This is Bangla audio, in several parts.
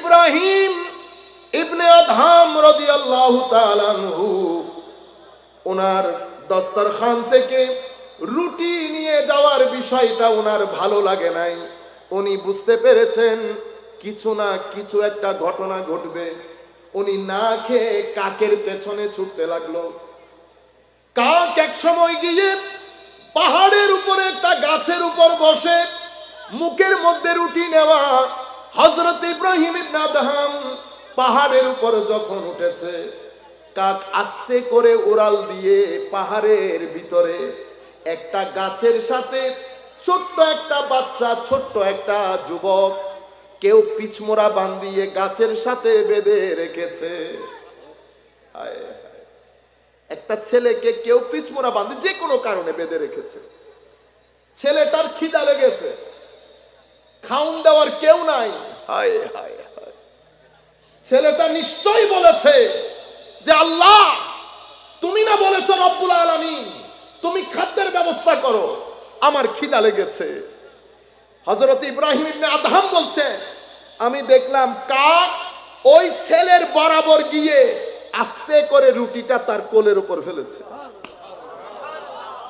ইব্রাহিম ইবনে আদহাম রাদিয়াল্লাহু তাআলা আনহু ওনার দস্তরখান থেকে রুটি নিয়ে যাওয়ার বিষয়টা ওনার ভালো লাগে নাই। উনি বুঝতে পেরেছেন কিছু না কিছু একটা ঘটনা ঘটবে। উনি না খেয়ে কাকের পেছনে ছুটতে লাগলো। কাক এক সময় গিয়ে পাহাড়ের উপরে একটা গাছের উপর বসে মুখের মধ্যে রুটি নেওয়া। হযরত ইব্রাহিম ইবনে আদহাম পাহাড়ের উপর যখন উঠেছে, কাক আস্তে করে উড়াল দিয়ে পাহাড়ের ভিতরে একটা গাছের সাথে ছোট্ট একটা বাচ্চা, ছোট্ট একটা যুবক, কেউ পিছমোড়া বাঁধিয়ে গাছের সাথে বেঁধে রেখেছে। একটা ছেলেকে কেউ পিছমোড়া বাঁধে যে কোনো কারণে বেঁধে রেখেছে। ছেলেটার খিদা লেগেছে, খাউন দেওয়ার কেউ নাই। হায় হায় হায়, ছেলেটা নিশ্চয়ই বলেছে যে আল্লাহ তুমি না বলেছো রব্বুল আলামিন তুমি খাদ্যের ব্যবস্থা করো, আমার খিদা লেগেছে। হযরত ইব্রাহিম ইবনে আদহাম বলছে আমি দেখলাম কাক ওই ছেলের বরাবর গিয়ে আস্তে করে রুটিটা তার কোলের উপর ফেলেছে,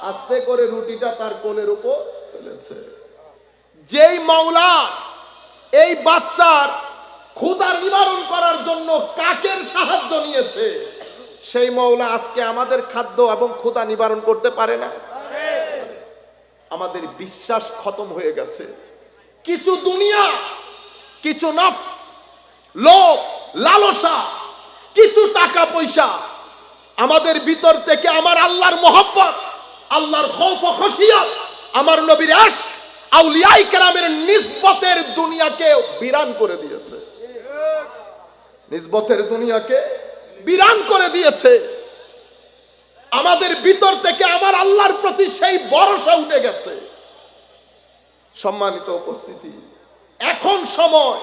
আস্তে করে রুটিটা তার কোলের উপর ফেলেছে। যেই মাওলা এই বাচ্চার ক্ষুধা নিবারণ করার জন্য কাকের সাহায্য নিয়েছে, সেই মাওলা আজকে আমাদের খাদ্য এবং ক্ষুধা নিবারণ করতে পারে না? আমাদের বিশ্বাস খতম হয়ে গেছে। কিছু দুনিয়া, কিছু নফস, লোভ, লালসা, কিছু টাকা পয়সা আমাদের ভিতর থেকে আমার আল্লাহর মহব্বত, আল্লাহর খৌফ ও খশিয়ত, আমার নবীর ইশক, আউলিয়ায়ে কেরামের নিসবতের দুনিয়াকে বিরান করে দিয়েছে। নিসবতের দুনিয়াকে বিরান করে দিয়েছে। আমাদের ভিতর থেকে আমার আল্লাহর প্রতি সেই ভরসা উঠে গেছে। সম্মানিত উপস্থিতি, এখন সময়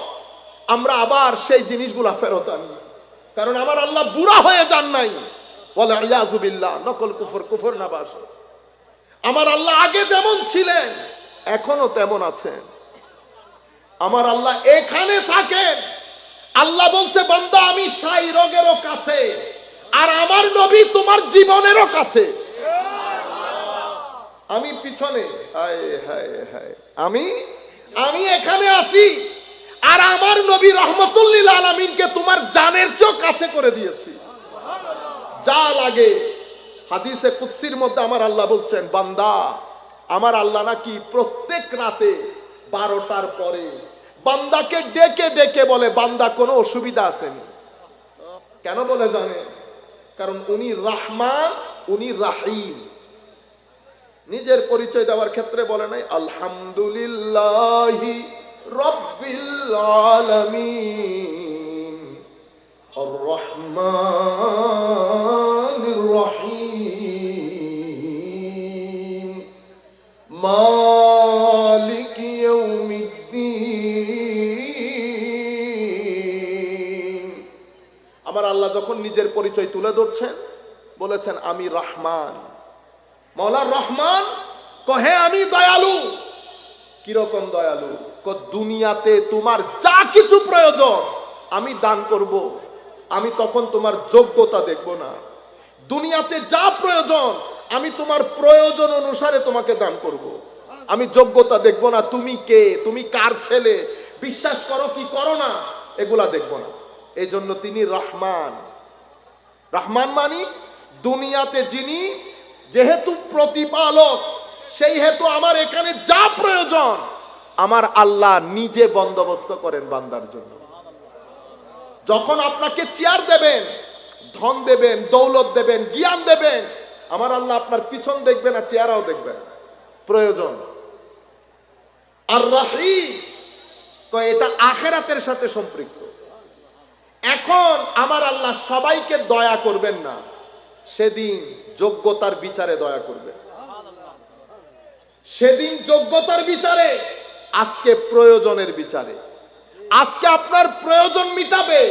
আমরা আবার সেই জিনিসগুলা ফেরত আনি, কারণ আমার আল্লাহ বুড়া হয়ে যান নাই। ওয়াল ইয়াযু বিল্লাহ, নকল কুফর, কুফর না বাস। আমার আল্লাহ আগে যেমন ছিলেন এখনো তেমন আছেন। আমার আল্লাহ এখানে থাকেন। আল্লাহ বলছে বান্দা আমি সাই রোগেরও কাছে, আর আমার নবী তোমার জীবনেরও কাছে। আমি পিছনে, হায় হায় হায়, আমি এখানে আছি, আর আমার নবী রহমতুল লিল আলামিনকে তোমার জানের চেয়েও কাছে করে দিয়েছি। যা লাগে, হাদিসে কুদসির মধ্যে আমার আল্লাহ বলছেন বান্দা, আমার আল্লাহ নাকি প্রত্যেক রাতে 12টার পরে বান্দাকে ডেকে ডেকে বলে বান্দা কোনো অসুবিধা আসেনি। কেন বলে জানে? কারণ উনি রহমান, উনি রাহিম। নিজের পরিচয় দেওয়ার ক্ষেত্রে বলে নাই আলহামদুলিল্লাহি রাব্বিল আলামিন আর রহমানির রহিম মালিক ইয়াউমিদ্দিন। আমার আল্লাহ যখন নিজের পরিচয় তুলে ধরছেন বলেছেন আমি রহমান। মওলা রহমান কহে আমি দয়ালু। কিরকম দয়ালু? দুনিয়াতে তোমার যা কিছু প্রয়োজন আমি দান করব, আমি তখন তোমার যোগ্যতা দেখব না। দুনিয়াতে যা প্রয়োজন আমি তোমার প্রয়োজন অনুসারে তোমাকে দান করব, আমি যোগ্যতা দেখব না। তুমি কে, তুমি কার ছেলে, বিশ্বাস করো কি করো না, এগুলা দেখব না। এই জন্য তিনি রহমান। রহমান মানি দুনিয়াতে যিনি যেহেতু প্রতিপালক, সেই হেতু আমার এখানে যা প্রয়োজন আমার আল্লাহ নিজে বন্দোবস্ত করেন বান্দার জন্য। যখন আপনাকে চেয়ার দেবেন, ধন দেবেন, দৌলত দেবেন, জ্ঞান দেবেন, আমার আল্লাহ আপনার পিছন দেখবে না, চেয়ারও দেখবেন প্রয়োজন। আর রাহিম এটা আখিরাতের সাথে সম্পৃক্ত। এখন আমার আল্লাহ সবাইকে দয়া করবেন না, সেদিন যোগ্যতার বিচারে দয়া করবেন। সেদিন যোগ্যতার বিচারে, আজকে প্রয়োজনের বিচারে। আজকে আপনার প্রয়োজন মিটাবে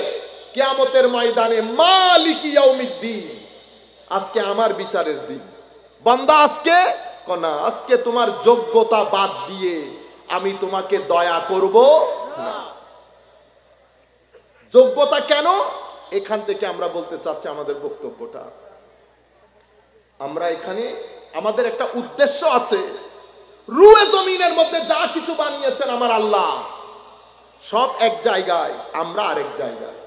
কিয়ামতের ময়দানে মালিক ইয়াউমিদ্দিন। আজকে আমার বিচারের দিন। বান্দা আজকে না, আজকে তোমার যোগ্যতা বাদ দিয়ে আমি তোমাকে দয়া করব না। যোগ্যতা কেন? এখান থেকে আমরা বলতে চাচ্ছি আমাদের বক্তব্যটা। আমরা এখানে আমাদের একটা উদ্দেশ্য আছে। রুয়ে জমিনের মধ্যে যা কিছু বানিয়েছেন আমার আল্লাহ, সব এক জায়গায়, আমরা আরেক জায়গায়।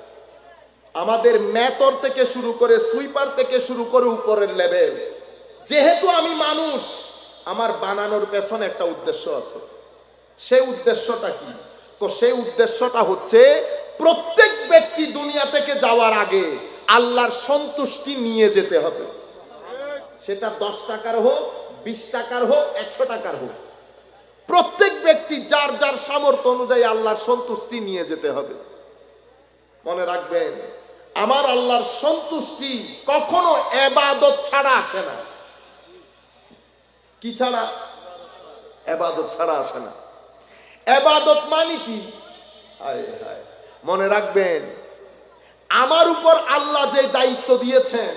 আমাদের মেতর থেকে শুরু করে সুইপার থেকে শুরু করে উপরের লেভেল, যেহেতু আমি মানুষ, আমার বানানোর পেছনে একটা উদ্দেশ্য আছে। সেই উদ্দেশ্যটা কি? তো সেই উদ্দেশ্যটা হচ্ছে প্রত্যেক ব্যক্তি দুনিয়া থেকে যাওয়ার আগে আল্লাহর সন্তুষ্টি নিয়ে যেতে হবে। সেটা 10 টাকার হোক, 20 টাকার হোক, 100 টাকার হোক, প্রত্যেক ব্যক্তি যার যার সামর্থ্য অনুযায়ী আল্লাহর সন্তুষ্টি নিয়ে যেতে হবে। মনে রাখবেন, আমার আল্লাহর সন্তুষ্টি কখনো ইবাদত ছাড়া আসে না। কি ছাড়া? ইবাদত ছাড়া আসে না। ইবাদত মানে কি? মনে রাখবেন, আমার উপর আল্লাহ যে দায়িত্ব দিয়েছেন,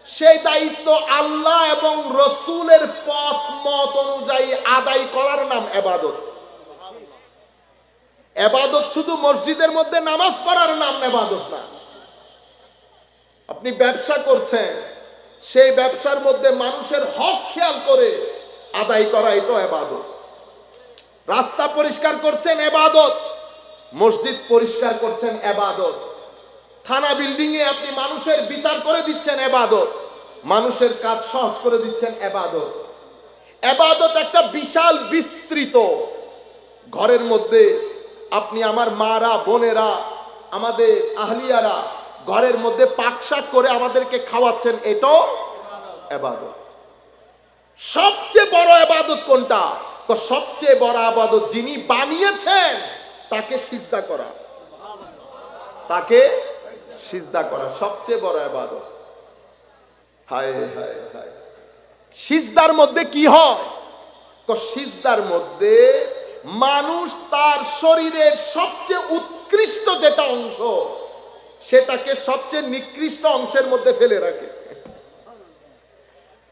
সেই দায়িত্ব আল্লাহ এবং রসুলের পথ মত অনুযায়ী আদায় করার নাম ইবাদত। ইবাদত শুধু মসজিদের মধ্যে নামাজ পড়ার নাম ইবাদত না। আপনি ব্যবসা করছেন, সেই ব্যবসার মধ্যে মানুষের হক খেয়াল করে আদায় করা, এটা ইবাদত। রাস্তা পরিষ্কার করছেন, ইবাদত। মসজিদ পরিষ্কার করছেন, ইবাদত। থানা বিল্ডিং এ আপনি মানুষের বিচার করে দিচ্ছেন, ইবাদত। মানুষের কাজ সহজ করে দিচ্ছেন, ইবাদত। ইবাদত একটা বিশাল বিস্তৃত। ঘরের মধ্যে আপনি, আমার মারা, বোনেরা, আমাদের আহলিয়ারা ঘরের মধ্যে পাকশাক করে আমাদেরকে খাওয়াচ্ছেন, এটাও ইবাদত। সবচেয়ে বড় ইবাদত কোনটা? তো সবচেয়ে বড় ইবাদত যিনি বানিয়েছেন তাকে সিজদা করা। তাকে সিজদা করা সবচেয়ে বড় ইবাদত। হায় হায় হায়। সিজদার মধ্যে কি হয়? তো সিজদার মধ্যে মানুষ তার শরীরের সবচেয়ে উৎকৃষ্ট যেটা অংশ, সেটাকে সবচেয়ে নিকৃষ্ট অংশের মধ্যে ফেলে রাখে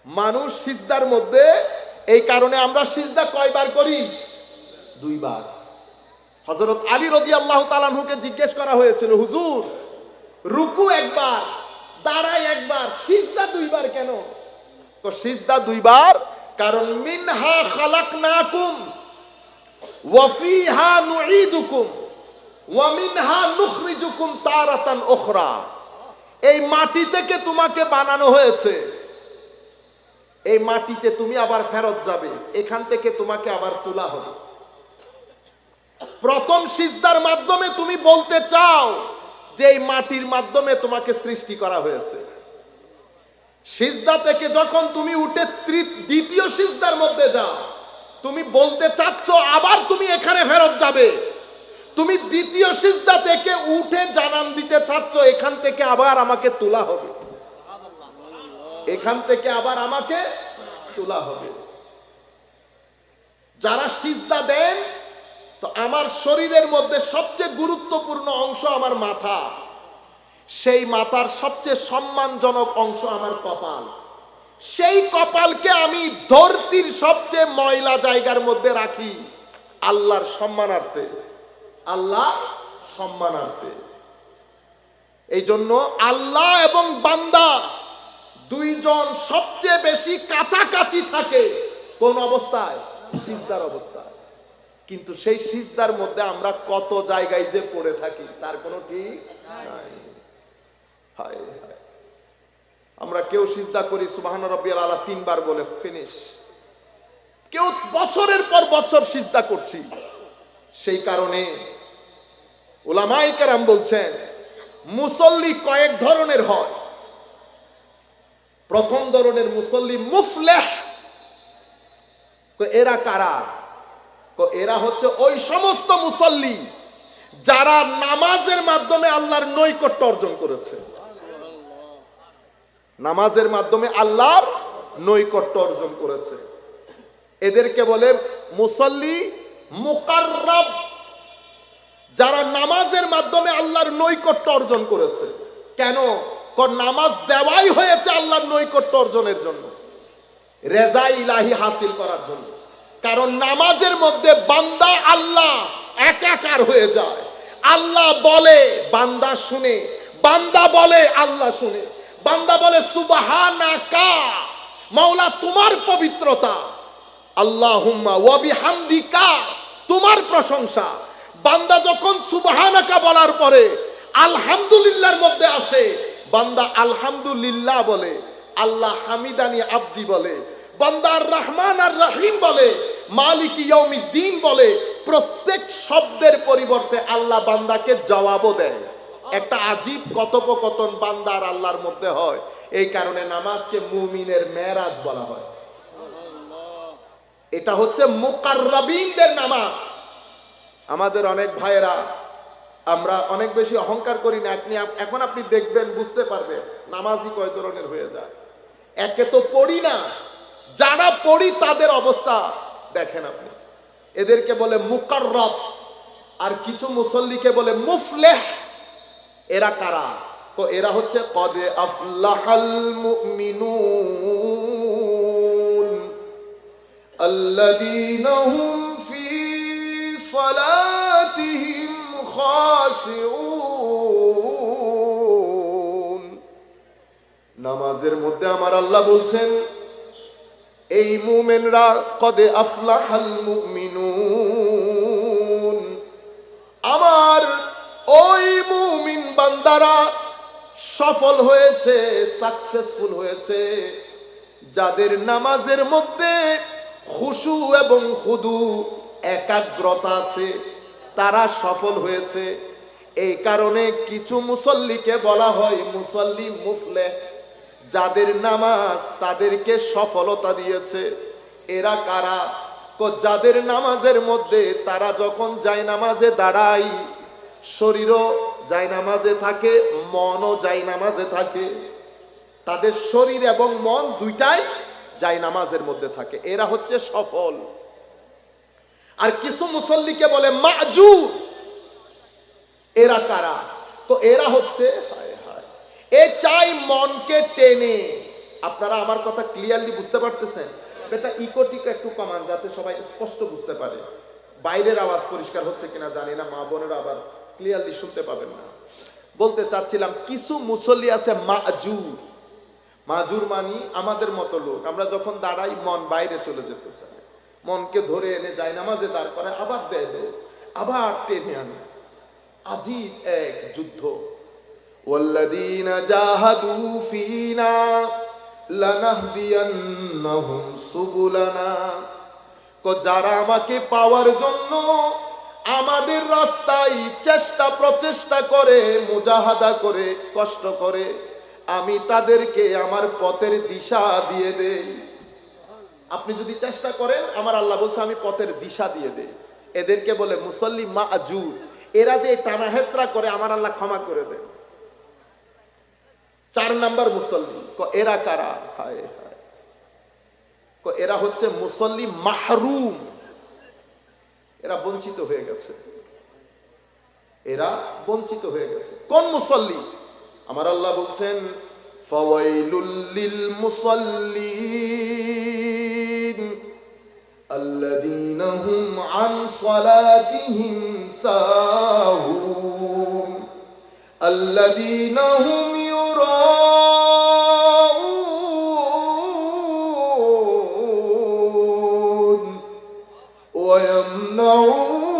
মানুষ সিজদার মধ্যে। এই কারণে আমরা সিজদা কয়বার করি? 2 বার। হযরত আলী রাদিয়াল্লাহু তাআলা আনহুকে জিজ্ঞেস করা হয়েছিল, হুজুর, রুকু একবার, দাঁড়াই একবার, সিজদা 2 বার কেন? তো সিজদা 2 বার কারণ মিনহা খালাকনাকুম ওয়া ফিহা নুঈদুকুম ওয়া মিনহা নুখরিজুকুম তারাতান উখরা। এই মাটি থেকে তোমাকে বানানো হয়েছে, এই মাটিতে তুমি আবার ফেরত যাবে, এখান থেকে তোমাকে আবার তোলা হবে। প্রথম সিজদার মাধ্যমে তুমি বলতে চাও যে এই মাটির মাধ্যমে তোমাকে সৃষ্টি করা হয়েছে। সিজদা থেকে যখন তুমি উঠে দ্বিতীয় সিজদার মধ্যে যাও, তুমি বলতে চাচ্ছ আবার তুমি এখানে ফেরত যাবে। তুমি দ্বিতীয় সিজদা থেকে উঠে জানান দিতে চাচ্ছ এখান থেকে আবার আমাকে তোলা হবে, এখান থেকে আবার আমাকে তোলা হবে। যারা সিজদা দেন, তো আমার শরীরের মধ্যে সবচেয়ে গুরুত্বপূর্ণ অংশ আমার মাথা, সেই মাথার সবচেয়ে সম্মানজনক অংশ আমার কপাল। সেই কপালকে আমি ধরতির সবচেয়ে ময়লা জায়গার মধ্যে রাখি আল্লাহর সম্মানার্থে, আল্লাহ সম্মানার্থে। এই জন্য আল্লাহ এবং বান্দা দুইজন সবচেয়ে বেশি কাছাকাছি থাকে কোন অবস্থায়? সিজদার অবস্থায়। কিন্তু সেই সিজদার মধ্যে আমরা কত জায়গায় যে পড়ে থাকি তার কোনো ঠিক নাই। হায় হায়। আমরা কেউ সিজদা করি সুবহান রাব্বিয়াল আলা 3 বার বলে ফিনিশ, কেউ বছরের পর বছর সিজদা করছি। সেই কারণে উলামায়ে কেরাম বলছেন মুসল্লি কয়েক ধরনের হয়। প্রথম ধরনের মুসল্লি মুফলিহ। এরা কারা? এরা হচ্ছে ওই সমস্ত মুসল্লি যারা নামাজের মাধ্যমে আল্লাহর নৈকট্য অর্জন করেছে। নামাজের মাধ্যমে আল্লাহর নৈকট্য অর্জন করেছে, এদেরকে বলে মুসল্লি মুকাররাব। যারা নামাজের মাধ্যমে আল্লাহর নৈকট্য অর্জন করেছে। কেন? নামাজ দেওয়াই হয়েছে আল্লাহর নৈকট্য অর্জনের জন্য, রেজা ইলাহি হাসিল করার জন্য। কারণ নামাজের মধ্যে বান্দা আল্লাহ একাকার হয়ে যায়। আল্লাহ বলে বান্দা শুনে, বান্দা বলে আল্লাহ শুনে। বান্দা বলে সুবহানাকা, মাওলা তোমার পবিত্রতা, আল্লাহুম্মা ওয়া বিহামদিকা, তোমার প্রশংসা। বান্দা যখন সুবহানাকা বলার পরে আলহামদুলিল্লাহর মধ্যে আসে, বান্দা আলহামদুলিল্লাহ বলে, আল্লাহ হামিদানি আব্দি বলে, বান্দা আর রহমান আর রহিম বলে, মালিক ইয়াউমিদ্দিন বলে। প্রত্যেক শব্দের পরিবর্তে আল্লাহ বান্দাকে জবাবও দেয়। একটা আজীব কথোপকথন বান্দা আর আল্লাহর মধ্যে হয়। এই কারণে নামাজকে মুমিনের মেরাজ বলা হয়। এটা হচ্ছে মুকাররাবিনদের নামাজ। আমাদের অনেক ভাইয়েরা আমরা অনেক বেশি অহংকার করি না। এখন আপনি দেখবেন, বুঝতে পারবেন নামাজই কয় ধরনের হয়ে যায়। একে তো পড়ি না, যারা পড়ি তাদের অবস্থা দেখেন আপনি। এদেরকে বলে মুকাররব, আর কিছু মুসল্লিকে বলে মুফলেহ। এরা কারা? তো এরা হচ্ছে কদে আফলাহাল মুমিনুন আল্লাযীনা হুম ফি সালাতিহিম খাশিউন। নামাজের মধ্যে আমার আল্লাহ বলছেন এই মুমিনরা কদে আফলাহাল মুমিনুন, আমার ওই মুমিন বান্দারা সফল হয়েছে, সাকসেসফুল হয়েছে, যাদের নামাজের মধ্যে খুশু এবং খুদু একাগ্রতা আছে, তারা সফল হয়েছে। এই কারণে কিছু মুসল্লিকে বলা হয় মুসল্লি মুফলেহ, যাদের নামাজ তাদেরকে সফলতা দিয়েছে। এরা কারা? যাদের নামাজের মধ্যে তারা যখন যায় নামাজে দাঁড়ায়, শরীরও যায় নামাজে থাকে, মনও যায় নামাজে থাকে, তাদের শরীর এবং মন দুইটাই যায় নামাজের মধ্যে থাকে। এরা হচ্ছে সফল। আর কিছু মুসল্লিকে বলে মাজুর। এরা কারা? তো এরা হচ্ছে এ চাই মনকে টেনে। আপনারা আমার কথা ক্লিয়ারলি বুঝতে পারতেছেন? এটা ইকোটিকে একটু কমান যাতে সবাই স্পষ্ট বুঝতে পারে। বাইরের আওয়াজ পরিষ্কার হচ্ছে কিনা জানি না, মা বোনেরা আবার ক্লিয়ারলি শুনতে পাবেন না। বলতে চাচ্ছিলাম কিছু মুসল্লি আছে মাজুর। মাজুর মানি আমাদের মতো লোক, আমরা যখন দাঁড়াই মন বাইরে চলে যেতে চায়, মনকে ধরে এনে যায় নামাজে দাঁড় করে, আবার দেয় দেয়, আবার টেনে আনে। আজীব এক যুদ্ধ। ওয়াল্লাযীনা জাহাদু ফীনা লানাহদিয়ান্নাহুম সুবুলানা। যারা আমাকে পাওয়ার জন্য আমাদের রাস্তায় চেষ্টা প্রচেষ্টা করে, মুজাহাদা করে, কষ্ট করে, আমি তাদেরকে আমার পথের দিশা দিয়ে দেই। আপনি যদি চেষ্টা করেন, আমার আল্লাহ বলছে আমি পথের দিশা দিয়ে দেই। এদেরকে বলে মুসল্লি মাজুর। এরা যে টানা হেসরা করে আমার আল্লাহ ক্ষমা করে দেয়। 4 নাম্বার মুসল্লি। এরা কারা? হায় হায়, এরা হচ্ছে মুসল্লি মাহরুম। এরা বঞ্চিত হয়ে গেছে, এরা বঞ্চিত হয়ে গেছে। কোন মুসল্লি? আমার আল্লাহ বলছেন ফাওয়াইলুল লিল মুসাল্লিন আল্লাযীনা হুম আন সালাতিহিম সাহুন আল্লাযীনা হুম ইউরাউন ওয়া ইয়ামনাউনাল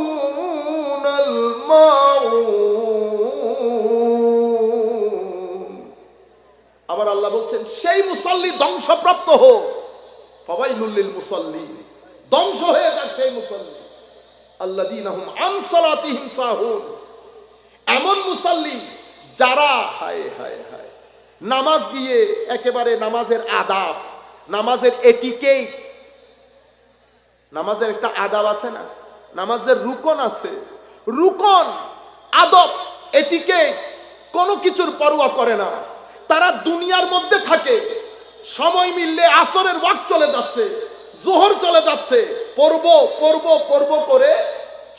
মাউন। আবার আল্লাহ বলছেন সেই মুসল্লি ধ্বংসপ্রাপ্ত হোক। ফাওয়াইলুল লিল মুসাল্লিন, ধ্বংস হয়ে যাক সেই মুসল্লি আল্লাযীনা হুম আন সালাতিহিম সাহুন। এমন মুসল্লি যারা হায় হায় হায় নামাজ গিয়ে একেবারে নামাজের আদাব, নামাজের এটিকেটস, নামাজের একটা আদাব আছে না, নামাজের রুকন আছে, রুকন আদব এটিকেটস কোনো কিছুর পরোয়া করে না। তারা দুনিয়ার মধ্যে থাকে, সময় মিললে আসরের ওয়াক্ত চলে যাচ্ছে, জোহর চলে যাচ্ছে, পড়বো পড়বো পড়বো করে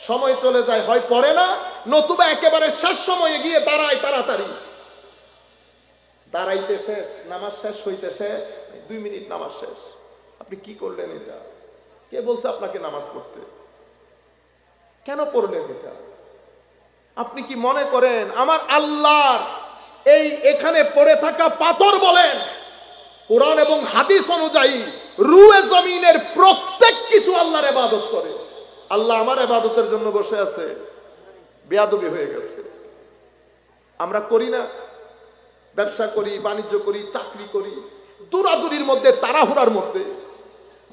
সময় চলে যায়, হয় পড়ে না, নতুবা একেবারে শেষ সময়ে গিয়ে দাঁড়ায় তাড়াতাড়ি। দাঁড়াইতে শেষ, নামাজ শেষ হইতে শেষ, 2 মিনিট নামাজ শেষ। আপনি কি করলেন এটা? কে বলছে আপনাকে নামাজ পড়তে? কেন পড়লেন এটা? আপনি কি মনে করেন আমার আল্লাহর এই এখানে পড়ে থাকা পাথর বলেন, কোরআন এবং হাদিস অনুযায়ী রুয়ে জমিনের প্রত্যেক কিছু আল্লাহর ইবাদত করে? আল্লাহ আমার ইবাদতের জন্য বসে আছে? বেয়াদবি হয়ে গেছে। আমরা করি না? ব্যবসা করি, বাণিজ্য করি, চাকরি করি, দূরাদূরির মধ্যে, তাড়াহুড়ার মধ্যে।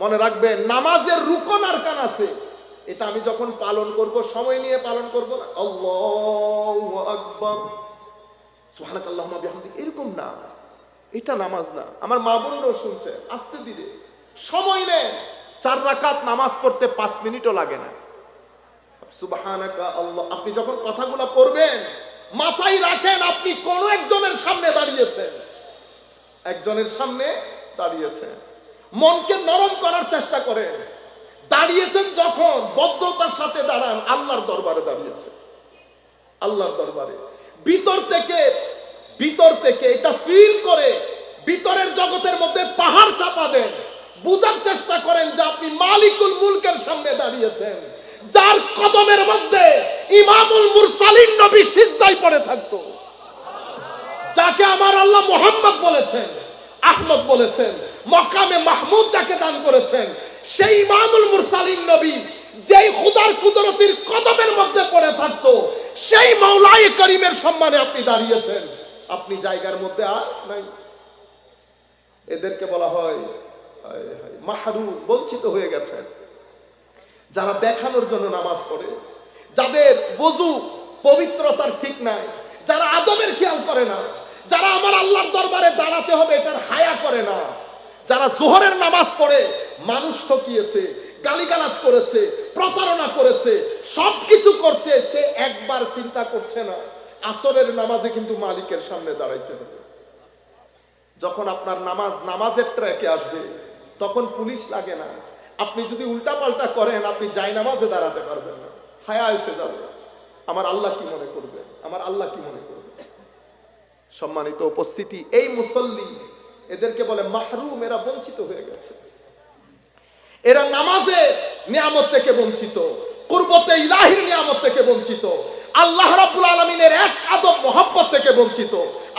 মনে রাখবেন, নামাজের রুকন আরকান আছে, এটা আমি যখন পালন করব সময় নিয়ে পালন করব না। আল্লাহু আকবার, সুবহানাকাল্লাহুম্মা বিহামদিক, এরকম না, এটা নামাজ না। আমার মা বোনরাও শুনছে, আস্তে ধীরে সময় নেন। 4 রাকাত নামাজ পড়তে 5 মিনিটও লাগে না। সুবহানাকা আল্লাহ, আপনি যখন কথাগুলো পড়বেন মাথায় রাখেন আপনি কোন একজনের সামনে দাঁড়িয়েছেন, একজনের সামনে দাঁড়িয়েছেন। মনকে নরম করার চেষ্টা করেন। দাঁড়িয়েছেন যখন বদ্ধতার সাথে দাঁড়ান, আল্লাহর দরবারে দাঁড়িয়েছে, আল্লাহর দরবারে। ভিতর থেকে এটা ফিল করে ভিতরের জগতের মধ্যে পাহাড় চাপা দেন, বুঝার চেষ্টা করেন যে আপনি মালিকুল মুলকের সামনে দাঁড়িয়েছেন, যার কদমের মধ্যে ইমামুল মুরসালিন নবী সিজদায় পড়ে থাকতো, যাকে আমার আল্লাহ মুহাম্মদ বলেছেন, আহমদ বলেছেন, মকামে মাহমুদ যাকে দান করেছেন, সেই ইমামুল মুরসালিন নবী যেই খুদার কুদরতির কদমের মধ্যে পড়ে থাকতো, সেই মাওলায়ে করিমের সম্মানে আপনি দাঁড়িয়েছেন। আপনি জায়গার মধ্যে আর নাই। এদেরকে বলা হয় মাহরুম, বঞ্চিত হয়ে গেছেন। যারা দেখানোর জন্য নামাজ পড়ে, যাদের ওযু পবিত্রতার ঠিক নাই, যারা আদবের খেয়াল করে না, যারা আমার আল্লাহর দরবারে দাঁড়াতে হবে এটার হায়া করে না, যারা জোহরের নামাজ পড়ে মানুষ ঠকিয়েছে, গালিগালাজ করেছে, প্রতারণা করেছে, সবকিছু করছে, সে একবার চিন্তা করছে না আসরের নামাজে কিন্তু মালিকের সামনে দাঁড়াইতে হবে। যখন আপনার নামাজের ট্র্যাকে আসবে তখন পুলিশ লাগে না। আপনি যদি উল্টা পাল্টা করেন আপনি জায়নামাজে দাঁড়াতে পারবেন না, হায়া এসে যাবে। আমার আল্লাহ কি মনে করবে, আমার আল্লাহ কি মনে করবে? সম্মানিত উপস্থিতি, এই মুসল্লি, এদেরকে বলে মাহরুম, এরা বঞ্চিত হয়ে গেছে। এরা নামাজের নিয়ামত থেকে বঞ্চিত, কুরবতে ইলাহির নিয়ামত থেকে বঞ্চিত, আল্লাহ রাব্বুল আলামিনের ইশক আদব মহব্বত থেকে বঞ্চিত,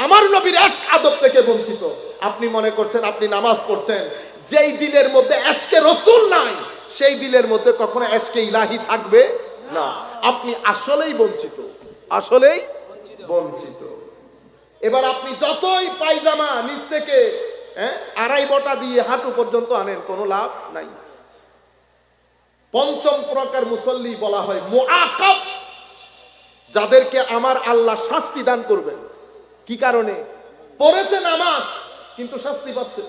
আমার নবীর ইশক আদব থেকে বঞ্চিত। আপনি মনে করছেন আপনি নামাজ পড়ছেন, যেই দিলের মধ্যে ইশকে রাসূল নাই সেই দিলের মধ্যে কখনো ইশকে ইলাহি থাকবে না। আপনি আসলেই বঞ্চিত, আসলেই বঞ্চিত। এবার আপনি যতই পায়জামা নিচ থেকে 2.5 বটা দিয়ে হাঁটু পর্যন্ত আনেন, কোনো লাভ নাই। পঞ্চম প্রকার মুসল্লি বলা হয় মুআকাব, যাদেরকে আমার আল্লাহ শাস্তি দান করবেন। কি কারণে? পড়েছে নামাজ কিন্তু শাস্তি পাচ্ছে।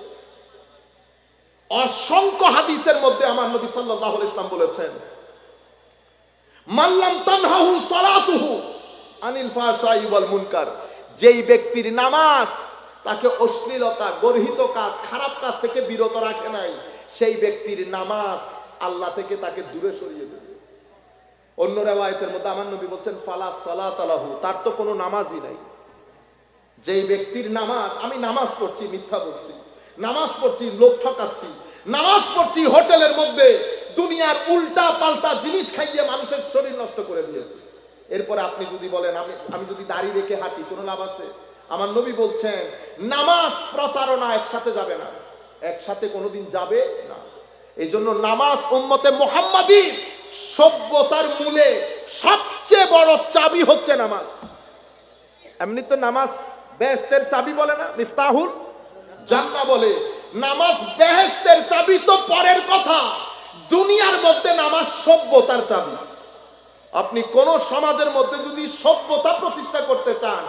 অসংখ্য হাদিসের মধ্যে আমার নবী সাল্লাল্লাহু আলাইহি ওয়াসাল্লাম বলেছেন, মাল্লাম তানহাহু সালাতুহু আনিল ফাহশাই ওয়াল মুনকার, যেই ব্যক্তির নামাজ তাকে অশ্লীলতা, গর্হিত কাজ, খারাপ কাজ থেকে বিরত রাখে নাই, সেই ব্যক্তির নামাজ আল্লাহ থেকে তাকে দূরে সরিয়ে দেবে। অন্য রিওয়ায়াতের মধ্যে আমার নবী বলছেন ফালা সালাত লাহু, তার তো কোনো নামাজই নাই। যেই ব্যক্তির নামাজ, আমি নামাজ পড়ছি মিথ্যা বলছি, নামাজ পড়ছি লোক ঠকাচ্ছি, নামাজ পড়ছি হোটেলের মধ্যে দুনিয়ার উল্টা পাল্টা জিনিস খাইয়ে মানুষের শরীর নষ্ট করে দিয়েছি, এরপরে আপনি যদি বলেন আমি যদি দাড়ি রেখে হাঁটি, কোনো লাভ আছে? আমার নবী বলছেন নামাজ প্রতারণা একসাথে যাবে না, একসাথে কোনোদিন যাবে না। এই জন্য নামাজ উম্মতে মুহাম্মাদী সভ্যতার মূলে সবচেয়ে বড় চাবি হচ্ছে নামাজ। এমনি তো নামাজ বেহেশতের চাবি বলে না, মিফতাহুল জান্নাহ বলে। নামাজ বেহেশতের চাবি তো পরের কথা, দুনিয়ার মধ্যে নামাজ সভ্যতার চাবি। আপনি কোন সমাজের মধ্যে যদি সভ্যতা প্রতিষ্ঠা করতে চান,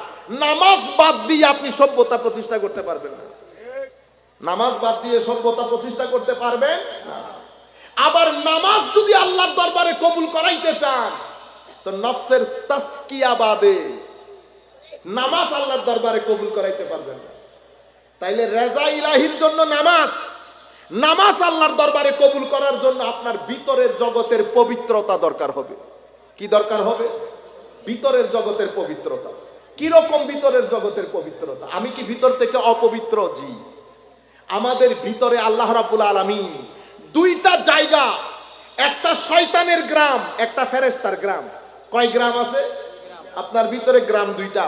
নামাজ বাদ দিয়ে আপনি সভ্যতা প্রতিষ্ঠা করতে পারবেন না। নামাজ বাদ দিয়ে সভ্যতা প্রতিষ্ঠা করতে পারবেন না। আবার নামাজ যদি আল্লাহর দরবারে কবুল করাইতে চান, তো নফসের তাসকিয়া বাদে নামাজ আল্লাহর দরবারে কবুল করাইতে পারবেন না। তাইলে রেজা ইলাহির জন্য নামাজ আল্লাহর দরবারে কবুল করার জন্য আপনার ভিতরের জগতের পবিত্রতা দরকার হবে। কি দরকার হবে? ভিতরের জগতের পবিত্রতা। কি রকম ভিতরের জগতের পবিত্রতা? আমি কি ভিতর থেকে অপবিত্র? জি। আমাদের ভিতরে আল্লাহ রাব্বুল আলামিন 2টা জায়গা, একটা শয়তানের গ্রাম, একটা ফেরেশতার গ্রাম। কয় গ্রাম আছে? আপনার ভিতরে গ্রাম দুইটা।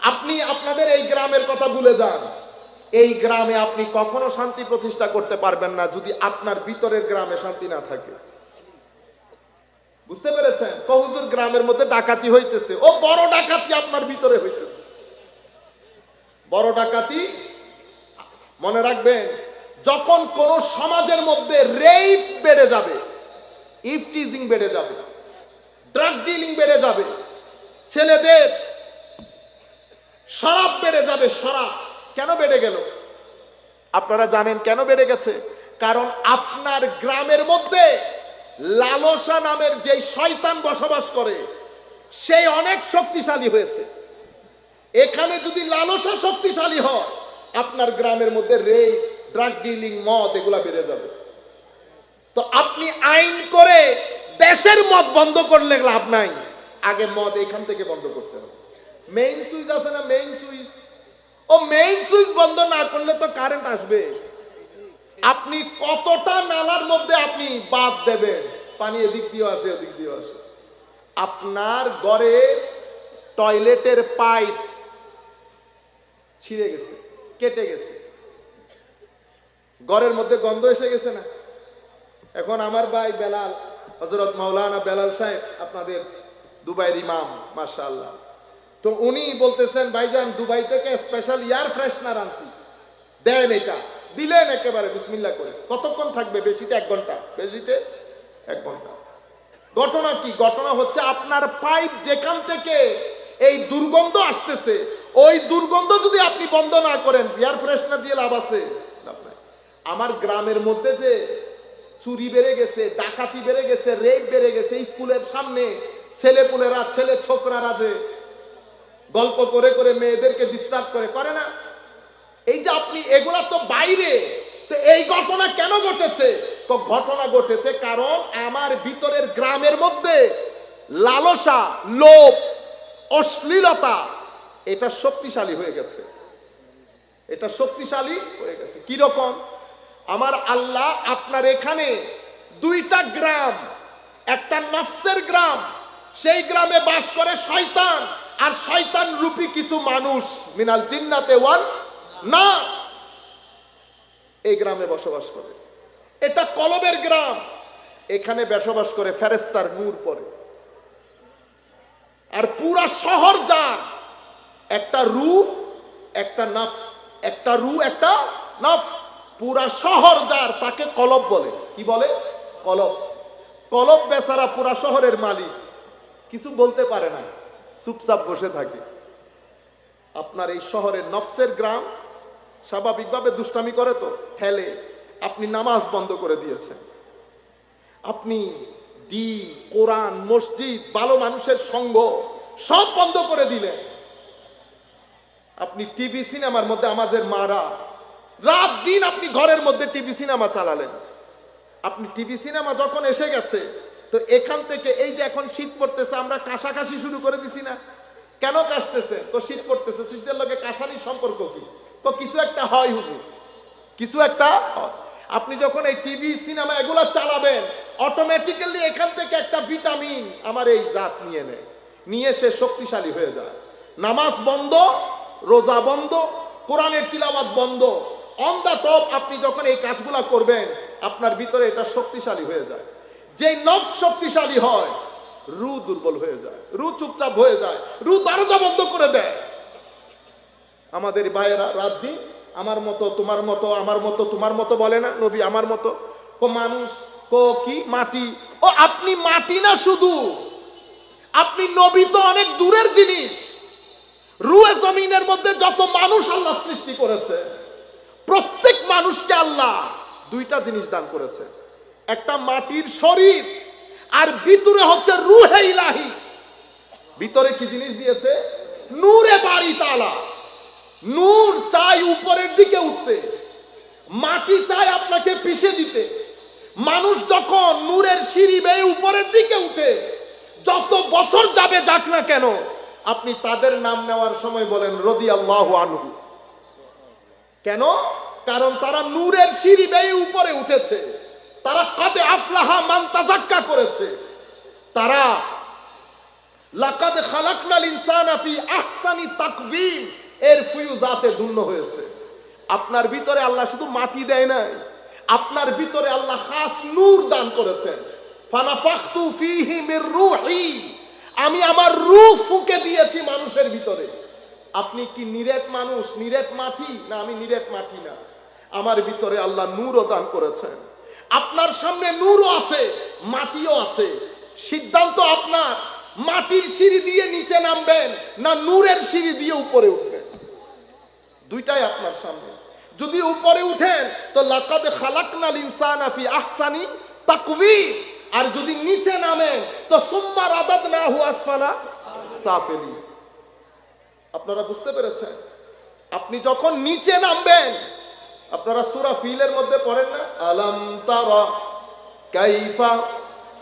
আপনি আপনাদের এই গ্রামের কথা ভুলে যান। এই গ্রামে আপনি কখনো শান্তি প্রতিষ্ঠা করতে পারবেন না যদি আপনার ভিতরের গ্রামে শান্তি না থাকে। বুঝতে পেরেছেন? হুজুর গ্রামের মধ্যে ডাকাতি হইতেছে, ও বড় ডাকাতি আপনার ভিতরে হইতেছে। বড় ডাকাতি মনে রাখবেন, যখন কোন সমাজের মধ্যে রেপ বেড়ে যাবে, ইফটিজিং বেড়ে যাবে, ড্রাগ ডিলিং বেড়ে যাবে, ছেলেদের শরাব বেড়ে যাবে। শরাব কেন বেড়ে গেল? আপনারা জানেন কেন বেড়ে গেছে? কারণ আপনার গ্রামের মধ্যে লালসা নামের যে শয়তান বসবাস করে, সেই অনেক শক্তিশালী হয়েছে। এখানে যদি লালসা শক্তিশালী হয়, আপনার গ্রামের মধ্যে রেপ, ড্রাগ ডিলিং, মদ এগুলা বেড়ে যাবে। তো আপনি আইন করে দেশের মদ বন্ধ করলে লাভ নাই, আগে মদ এখান থেকে বন্ধ করতে হবে। মেইন সুইচ আছে না, মেইন সুইচ, ও মেইন সুইচ বন্ধ না করলে তো কারেন্ট আসবে। আপনি কতটা নালার মধ্যে আপনি বাদ দেবেন, পানি এদিক দিয়ে আসে ওদিক দিয়ে আসে। আপনার ঘরে টয়লেটের পাইপ ছিঁড়ে গেছে, কেটে গেছে, ঘরের মধ্যে গন্ধ এসে গেছে না? এখন আমার ভাই বেলাল, হযরত মাওলানা বেলাল সাহেব, আপনাদের দুবাইয়ের ইমাম, মাশাআল্লাহ, তো উনি বলতেছেন, ভাইজান দুবাই থেকে স্পেশাল এয়ার ফ্রেশনার আনছি, দেন। এটা দিলেন একেবারে বিসমিল্লাহ করে। কতক্ষণ থাকবে? বেশিতে 1 ঘন্টা, বেশিতে 1 ঘন্টা। ঘটনা কি? ঘটনা হচ্ছে আপনার পাইপ যেখান থেকে এই দুর্গন্ধ আসতেছে, ওই দুর্গন্ধ যদি আপনি বন্ধ না করেন, এয়ার ফ্রেশনার দিয়ে লাভ আছে? আমার গ্রামের মধ্যে যে চুরি বেড়ে গেছে, ডাকাতি বেড়ে গেছে, রেপ বেড়ে গেছে, স্কুলের সামনে ছেলেপুলেরা, ছেলে ছোকরারা যে গল্প করে করে মেয়েদেরকে ডিস্টার্ব করে না, এই যে আপনি, এগুলা তো বাইরে। তো এই ঘটনা কেন ঘটেছে? তো ঘটনা ঘটেছে কারণ আমার ভিতরের গ্রামের মধ্যে লালসা, লোভ, অশ্লীলতা এটা শক্তিশালী হয়ে গেছে। এটা শক্তিশালী হয়ে গেছে। কি রকম? আমার আল্লাহ আপনার এখানে 2টা গ্রাম, একটা নফসের গ্রাম, সেই গ্রামে বাস করে শয়তান আর শয়তান রূপী কিছু মানুষ, মিনাল জিন্নাতে ওয়ান নাস, এই গ্রামে বসবাস করে। এটা কলবের গ্রাম, এখানে বসবাস করে ফেরেশতার নূর পড়ে। আর পুরা শহর যার, একটা রূহ, একটা নফস, একটা রূহ, একটা নফস, পুরা শহর যার, তাকে কলব বলে। কি বলে? কলব। কলব বেচারা পুরা শহরের মালিক, কিছু বলতে পারে না, চুপচাপ বসে থাকে। আপনার এই শহরের নফসের গ্রাম স্বাভাবিকভাবে দুষ্টামি করে, তো হেলে। আপনি নামাজ বন্ধ করে দিয়েছেন, আপনি দ্বীন, কোরআন, মসজিদ, ভালো মানুষের সঙ্গ সব বন্ধ করে দিলেন। আপনি টিভি সিনেমার মধ্যে, আমাদের মারা রাত দিন আপনি ঘরের মধ্যে টিভি সিনেমা চালালেন। আপনি টিভি সিনেমা যখন এসে গেছে, তো এখান থেকে এই যে এখন শীত পড়তেছে, আমরা কাশাকাশি শুরু করে দিছি না? কেন কাশতেছে? তো শীত পড়তেছে, শীতের লগে কাশানির সম্পর্ক কি? তো কিছু একটা হয় হুজুর, কিছু একটা হয়। আপনি যখন এই টিভি সিনেমা এগুলা চালাবেন, অটোমেটিক্যালি এখান থেকে একটা ভিটামিন আমার এই জাত নিয়ে সে শক্তিশালী হয়ে যায়। নামাজ বন্ধ, রোজা বন্ধ, কোরআনের তিলাওয়াত বন্ধ, অন দা টপ আপনি যখন এই কাজগুলা করবেন, আপনার ভিতরে এটা শক্তিশালী হয়ে যায়। যে নফস শক্তিশালী হয়, রূহ দুর্বল হয়ে যায়, রূহ চুপচাপ হয়ে যায়, রূহ দরজা বন্ধ করে দেয়। আমাদের ভাইয়েরা রাত দিন আমার মতো, তোমার মতো, আমার মতো, তোমার মতো বলে না নবী? আমার মতো কো মানুষ, কো কি মাটি। ও আপনি মাটি না শুধু, আপনি নবী তো অনেক দূরের জিনিস। রুয়ে জমিনের মধ্যে যত মানুষ আল্লাহ সৃষ্টি করেছে, প্রত্যেক মানুষকে আল্লাহ 2টা জিনিস দান করেছে। একটা মাটির শরীর, আর ভিতরে হচ্ছে রুহে ইলাহি। ভিতরে কি জিনিস দিয়েছে? নূরে বাড়ি তাআলা। নূর চাই উপরের দিকে উঠতে, মাটি চাই আপনাকে পিষে দিতে। মানুষ যখন নূরের সিঁড়ি বেয়ে উপরের দিকে উঠে, যত বছর যাবে যাক না কেন, আপনি তাদের নাম নেওয়ার সময় বলেন রাদিয়াল্লাহু আনহু। কেন? কারণ তারা নূরের সিঁড়ি বেয়ে উপরে উঠেছে, তারা কাদে আফলাহা মান তাযাক্কা করেছে, তারা লাকাদ খালাকনাল ইনসানা ফি আহসানি তাকবীম এর ফিউজাতে ধন্য হয়েছে। আপনার ভিতরে আল্লাহ শুধু মাটি দেয় নাই, আপনার ভিতরে আল্লাহ খাস নূর দান করেছেন। ফানাফাখতু ফীহি মির রূহি, আমি আমার রূহ ফুঁকে দিয়েছি মানুষের ভিতরে। আপনি কি নিরেট মানুষ, নিরেট মাটি? না, আমি নিরেট মাটি না, আমার ভিতরে আল্লাহ নূরও দান করেছেন। আপনার সামনে নূরও আছে, মাটিও আছে। সিদ্ধান্ত আপনার, মাটির সিঁড়ি দিয়ে নিচে নামবেন না নূরের সিঁড়ি দিয়ে উপরে উঠবেন, দুইটাই আপনার সামনে। যদি উপরে উঠেন তো লাকাদ খালাকনাল ইনসানা ফি আহসানি তাকওয়িম, আর যদি নিচে নামেন তো সুম্মা রাদাদনাহু আসফালা সাফিলিন। আপনারা বুঝতে পেরেছেন? আপনি যখন নিচে নামবেন, আপনারা সূরা ফিলের মধ্যে পড়েন না, আলাম তারা কাইফা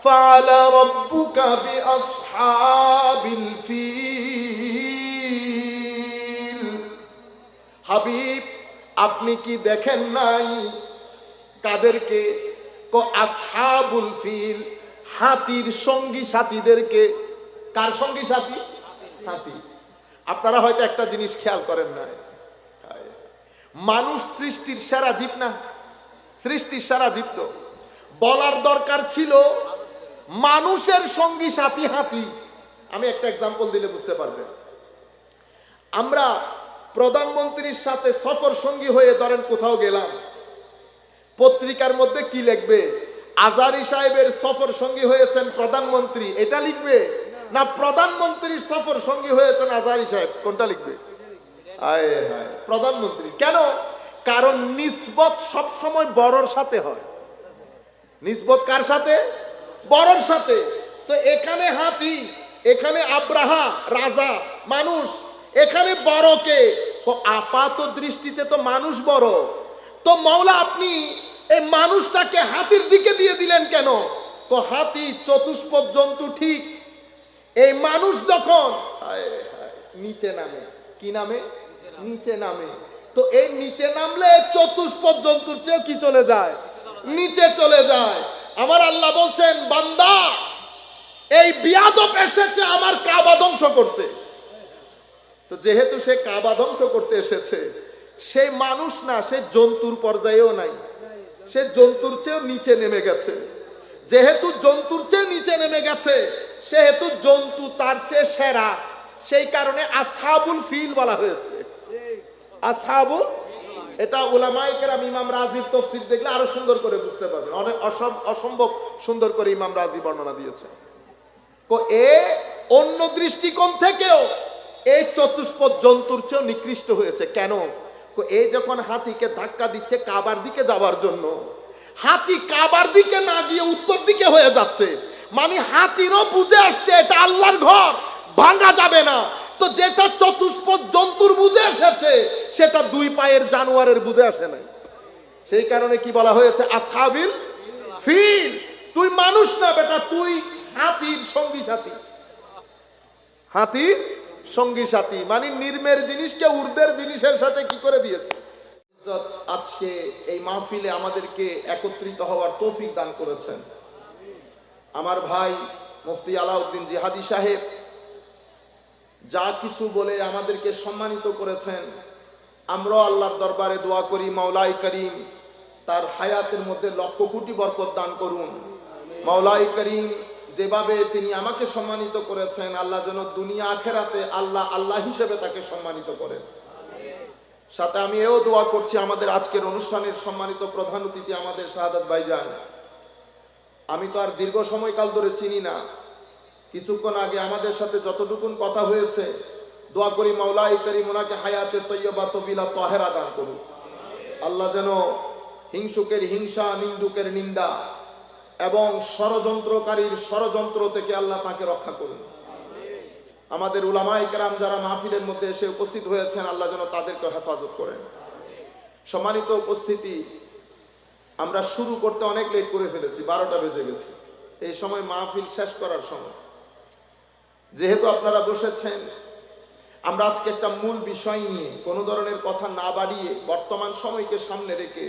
ফাআলা রাব্বুকা বিআসহাবিল ফিল। হাবিব, আপনি কি দেখেন নাই কাদেরকে? আসহাবুল ফিল, হাতির সঙ্গী সাথীদেরকে। কার সঙ্গী সাথী? হাতি। আপনারা হয়তো একটা জিনিস খেয়াল করেন না, মানুষ সৃষ্টির সেরা জীব না? সৃষ্টির সেরা জীব তো। বলার দরকার ছিল মানুষের সঙ্গী সাথী হাতি। আমি একটা এক্সাম্পল দিলে বুঝতে পারবেন। আমরা প্রধানমন্ত্রীর সাথে সফর সঙ্গী হয়ে ধরেন কোথাও গেলাম, পত্রিকার মধ্যে কি লিখবে? আজারি সাহেবের সফর সঙ্গী হয়েছেন প্রধানমন্ত্রী, এটা লিখবে? না প্রধানমন্ত্রীর সফর সঙ্গী হয়েছেন আজারি সাহেব, কোনটা লিখবে? আয় হায়, প্রধানমন্ত্রী। কেন? কারণ নিসবত সব সময় বড়র সাথে হয়। নিসবত কার সাথে? বড়র সাথে। তো এখানে হাতি, এখানে আব্রাহা রাজা মানুষ, এখানে বড়কে, তো আপাত দৃষ্টিতে তো মানুষ বড়। তো মাওলা আপনি এই মানুষটাকে হাতির দিকে দিয়ে দিলেন কেন? তো হাতি চতুষ্পদ জন্তু, ঠিক। এই মানুষ যখন নিচে নামে, কি নামে? নিচে নামে। তো এই নিচে নামলে চতুষ্পদ জন্তুর চেয়েও কি চলে যায়? নিচে চলে যায়। আমার আল্লাহ বলছেন, বান্দা এই বিয়াদব এসেছে আমার কাবা ধ্বংস করতে। তো যেহেতু সে কাবা ধ্বংস করতে এসেছে, সে মানুষ না, সে জন্তুর পর্যায়েও নাই, সে জন্তুর চেয়েও নিচে নেমে গেছে। যেহেতু জন্তুর চেয়ে নিচে নেমে গেছে, সেহেতু জন্তু তার চেয়ে সেরা, সেই কারণে আসহাবুল ফিল বলা হয়েছে। আসহাবুল, এটা উলামায়ে কেরাম, ইমাম রাজির তাফসীর দেখলে আরো সুন্দর করে বুঝতে পারবেন। অনেক অসম্ভব সুন্দর করে ইমাম রাজি বর্ণনা দিয়েছে। তো অন্য দৃষ্টিকোণ থেকেও এই চতুষ্পদ জন্তুর চেয়েও নিকৃষ্ট হয়েছে। কেন? এই যখন হাতিকে ধাক্কা দিচ্ছে কাবার দিকে যাওয়ার জন্য, হাতি কাবার দিকে না গিয়ে উত্তর দিকে হয়ে যাচ্ছে, মানে হাতিরও বুঝে আসছে এটা আল্লাহর ঘর, ভাঙা যাবে না। তো যেটা চতুষ্পদ জন্তুর বুঝে এসেছে, সেটা দুই পায়ের জানোয়ারের বুঝে আসে নাই। সেই কারণে কি বলা হয়েছে? আসহাবিল ফিল। তুই মানুষ না বেটা, তুই হাতির সঙ্গী সাথী। হাতির সঙ্গী সাথী মানে নির্মের জিনিসকে উর্দের জিনিসের সাথে কি করে দিয়েছে। আজকে এই মাহফিলে আমাদেরকে একত্রিত হওয়ার তৌফিক দান করেছেন আমার ভাই মুফতি আলাউদ্দিন জিহাদি সাহেব। যা কিছু বলে আমাদেরকে সম্মানিত করেছেন, আমরা আল্লাহর দরবারে দোয়া করি মাওলাই করিম তার হায়াতের মধ্যে লক্ষ কোটি বরকত দান করুন। মাওলাই করিম যেভাবে তিনি আমাকে সম্মানিত করেছেন, আল্লাহ যেন দুনিয়া আখেরাতে আল্লাহ আল্লাহ হিসেবে তাকে সম্মানিত করেন। সাথে আমি এও দোয়া করছি আমাদের আজকের অনুষ্ঠানের সম্মানিত প্রধান অতিথি আমাদের শাহাদাত ভাইজান, আমি তো আর দীর্ঘ সময়কাল ধরে চিনি না, কিছুক্ষণ আগে আমাদের সাথে যতটুকুন কথা হয়েছে, দোয়া করি মাওলাই করিম ওনাকে হায়াতে তৈয়বা তবিলা তাহেরা দান করুন। আল্লাহ যেন হিংসুকের হিংসা, নিন্দুকের নিন্দা এবং ষড়যন্ত্রকারীর ষড়যন্ত্র থেকে আল্লাহ তাকে রক্ষা করুন। আমাদের উলামায়ে কেরাম যারা মাহফিলের মধ্যে এসে উপস্থিত হয়েছেন, আল্লাহ যেন তাদেরকে হেফাজত করেন। সম্মানিত উপস্থিতি, আমরা শুরু করতে অনেক লেট করে ফেলেছি, 12টা বেজে গেছে। এই সময় মাহফিল শেষ করার সময়, যেহেতু আপনারা বসেছেন, আমরা আজকে একটা মূল বিষয় নিয়ে কোনো ধরনের কথা না বাড়িয়ে বর্তমান সময়কে সামনে রেখে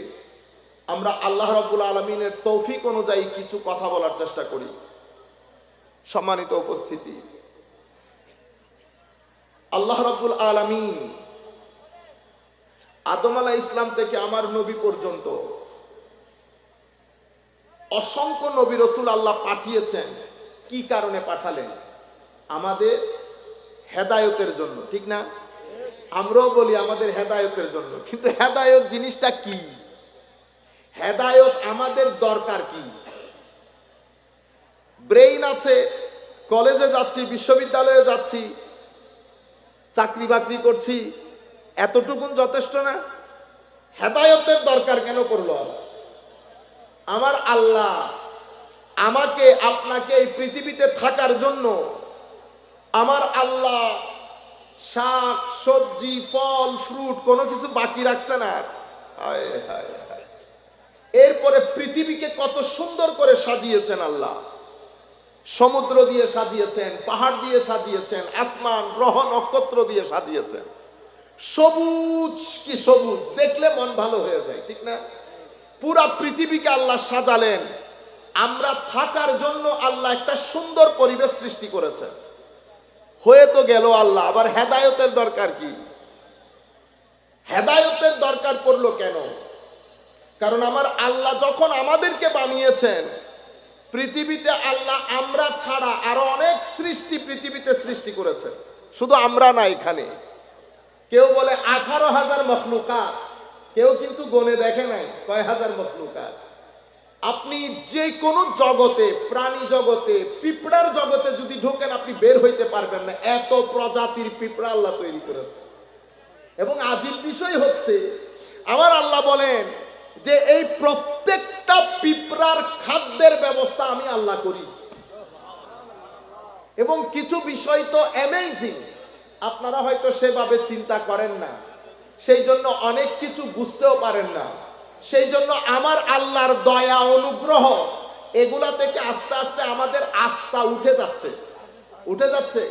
আমরা আল্লাহ রাব্বুল আলামিনের তৌফিক অনুযায়ী কিছু কথা বলার চেষ্টা করি। সম্মানিত উপস্থিতি, আল্লাহ রাব্বুল আলামিন আদম আলাইহিস সালাম থেকে আমার নবী পর্যন্ত অসংখ্য নবী রাসূল আল্লাহ পাঠিয়েছেন। কি কারণে পাঠালেন? আমাদের হেদায়েতের জন্য, ঠিক না? আমরাও বলি আমাদের হেদায়েতের জন্য, কিন্তু হেদায়েত জিনিসটা কি? হেদায়েত আমাদের দরকার কি? ব্রেইন আছে, কলেজে যাচ্ছি, বিশ্ববিদ্যালয়ে যাচ্ছি, চাকরি বাকরি করছি, এতটুকুন যথেষ্ট না? হেদায়েতের দরকার কেন পড়লো? আমার আল্লাহ আমাকে আপনাকে এই পৃথিবীতে থাকার জন্য আমার আল্লাহ শাক সবজি ফল ফ্রুট কোনো কিছু বাকি রাখছে না। হায় হায় হায়। এরপরে পৃথিবীকে কত সুন্দর করে সাজিয়েছেন আল্লাহ। সমুদ্র দিয়ে সাজিয়েছেন, পাহাড় দিয়ে সাজিয়েছেন, আসমান গ্রহ নক্ষত্র দিয়ে সাজিয়েছেন। সবুজ কি সবুজ, দেখলে মন ভালো হয়ে যায়, ঠিক না? পুরা পৃথিবীকে আল্লাহ সাজালেন। আমরা থাকার জন্য আল্লাহ একটা সুন্দর পরিবেশ সৃষ্টি করেছেন। হয়ে তো গেল আল্লাহ, আবার হেদায়েতের দরকার কি? হেদায়েতের দরকার পড়লো কেন? কারণ আমার আল্লাহ যখন আমাদেরকে বানিয়েছেন, পৃথিবীতে আল্লাহ আমরা ছাড়া আরো অনেক সৃষ্টি পৃথিবীতে সৃষ্টি করেছেন। শুধু আমরা না, এখানে কেউ বলে 18,000 মখলুকাত, কেউ কিন্তু গনে দেখে নাই কয় হাজার মখলুকাত। আপনি যে কোনো জগতে, প্রাণী জগতে, পিঁপড়ার জগতে যদি ঢোকেন আপনি বের হইতে পারবেন না, এত প্রজাতির পিঁপড়া আল্লাহ তৈরি করেছে। এবং আজীব বিষয় হচ্ছে আমার আল্লাহ বলেন যে এই প্রত্যেকটা পিঁপড়ার খাদ্যের ব্যবস্থা আমি আল্লাহ করি। এবং কিছু বিষয় তো অ্যামেজিং, আপনারা হয়তো সেভাবে চিন্তা করেন না, সেই জন্য অনেক কিছু বুঝতেও পারেন না। সেই জন্য আমার আল্লাহর দয়া অনুগ্রহ এগুলা থেকে আস্তে আস্তে আমাদের আস্থা উঠে যাচ্ছে, উঠে যাচ্ছে,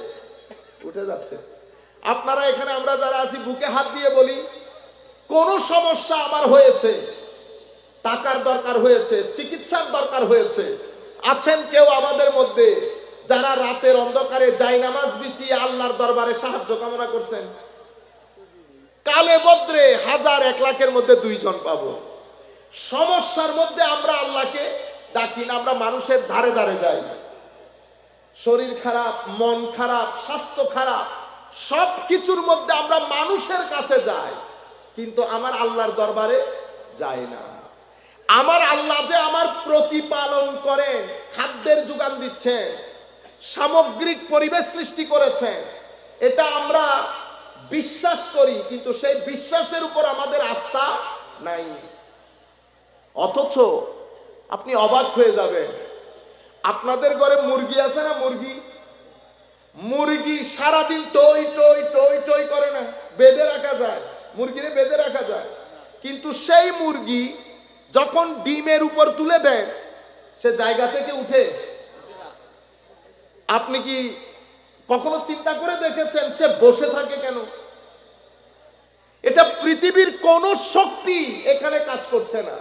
উঠে যাচ্ছে। আপনারা এখানে আমরা যারা আছি বুকে হাত দিয়ে বলি, কোন সমস্যা আমার হয়েছে, টাকার দরকার হয়েছে, চিকিৎসার দরকার হয়েছে, আছেন কেউ আমাদের মধ্যে যারা রাতের অন্ধকারে জায়নামাজ বিছিয়ে আল্লাহর দরবারে সাহায্য কামনা করছেন? কালে বদ্রে 1000 1 লাখের মধ্যে 2 জন পাবো। সমস্যার মধ্যে আমরা আল্লাহকে ডাকি না, আমরা মানুষের ধারে ধারে যাই। শরীর খারাপ, মন খারাপ, স্বাস্থ্য খারাপ, সব কিছুর মধ্যে আমরা মানুষের কাছে যাই, কিন্তু আমার আল্লাহর দরবারে যাই না। আমার আল্লাহ যে আমার প্রতিপালন করেন, খাদ্যের যোগান দিচ্ছেন, সামগ্রিক পরিবেশ সৃষ্টি করেছেন, এটা আমরা বিশ্বাস করি, কিন্তু সেই বিশ্বাসের উপর আমাদের আস্থা নাই। অথচ আপনি অবাক হয়ে যাবেন, আপনাদের ঘরে মুরগি আছে না? মুরগি সারাদিন টই টই টই টই করে না? বেঁধে রাখা যায়, মুরগিরে বেঁধে রাখা যায়, কিন্তু সেই মুরগি যখন ডিমের উপর তুলে দেন সে জায়গা থেকে উঠে? আপনি কি কখনো চিন্তা করে দেখেছেন সে বসে থাকে কেন? এটা পৃথিবীর কোন শক্তি এখানে কাজ করছে না।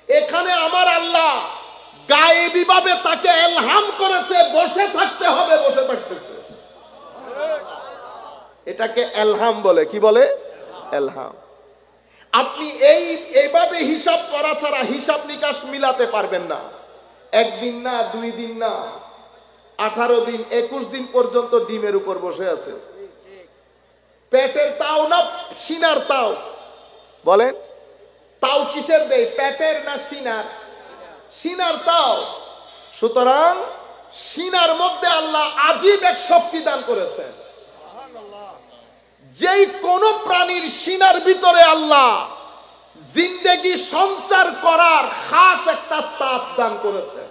এখানে আমার আল্লাহ গায়েবী ভাবে তাকে ইলহাম করেছে, বসে থাকতে হবে, বসে থাকতেছে। এটাকে ইলহাম বলে। কি বলে? ইলহাম। আপনি এইভাবে হিসাব করা ছাড়া হিসাব নিকাশ মিলাতে পারবেন না। একদিন না, 2 দিন না, 18 দিন 21 দিন পর্যন্ত ডিমের উপর বসে আছে। পেটের তাও না সিনার তাও? বলেন, তাও কিসের দেয়, পেটের না সিনার? সিনার তাও। সুতরাং সিনার মধ্যে আল্লাহ আজীব এক শক্তি দান করেছেন। যেই কোন প্রাণীর সিনার ভিতরে আল্লাহ জিন্দেগি সঞ্চার করার খাস একটা তাপ দান করেছেন।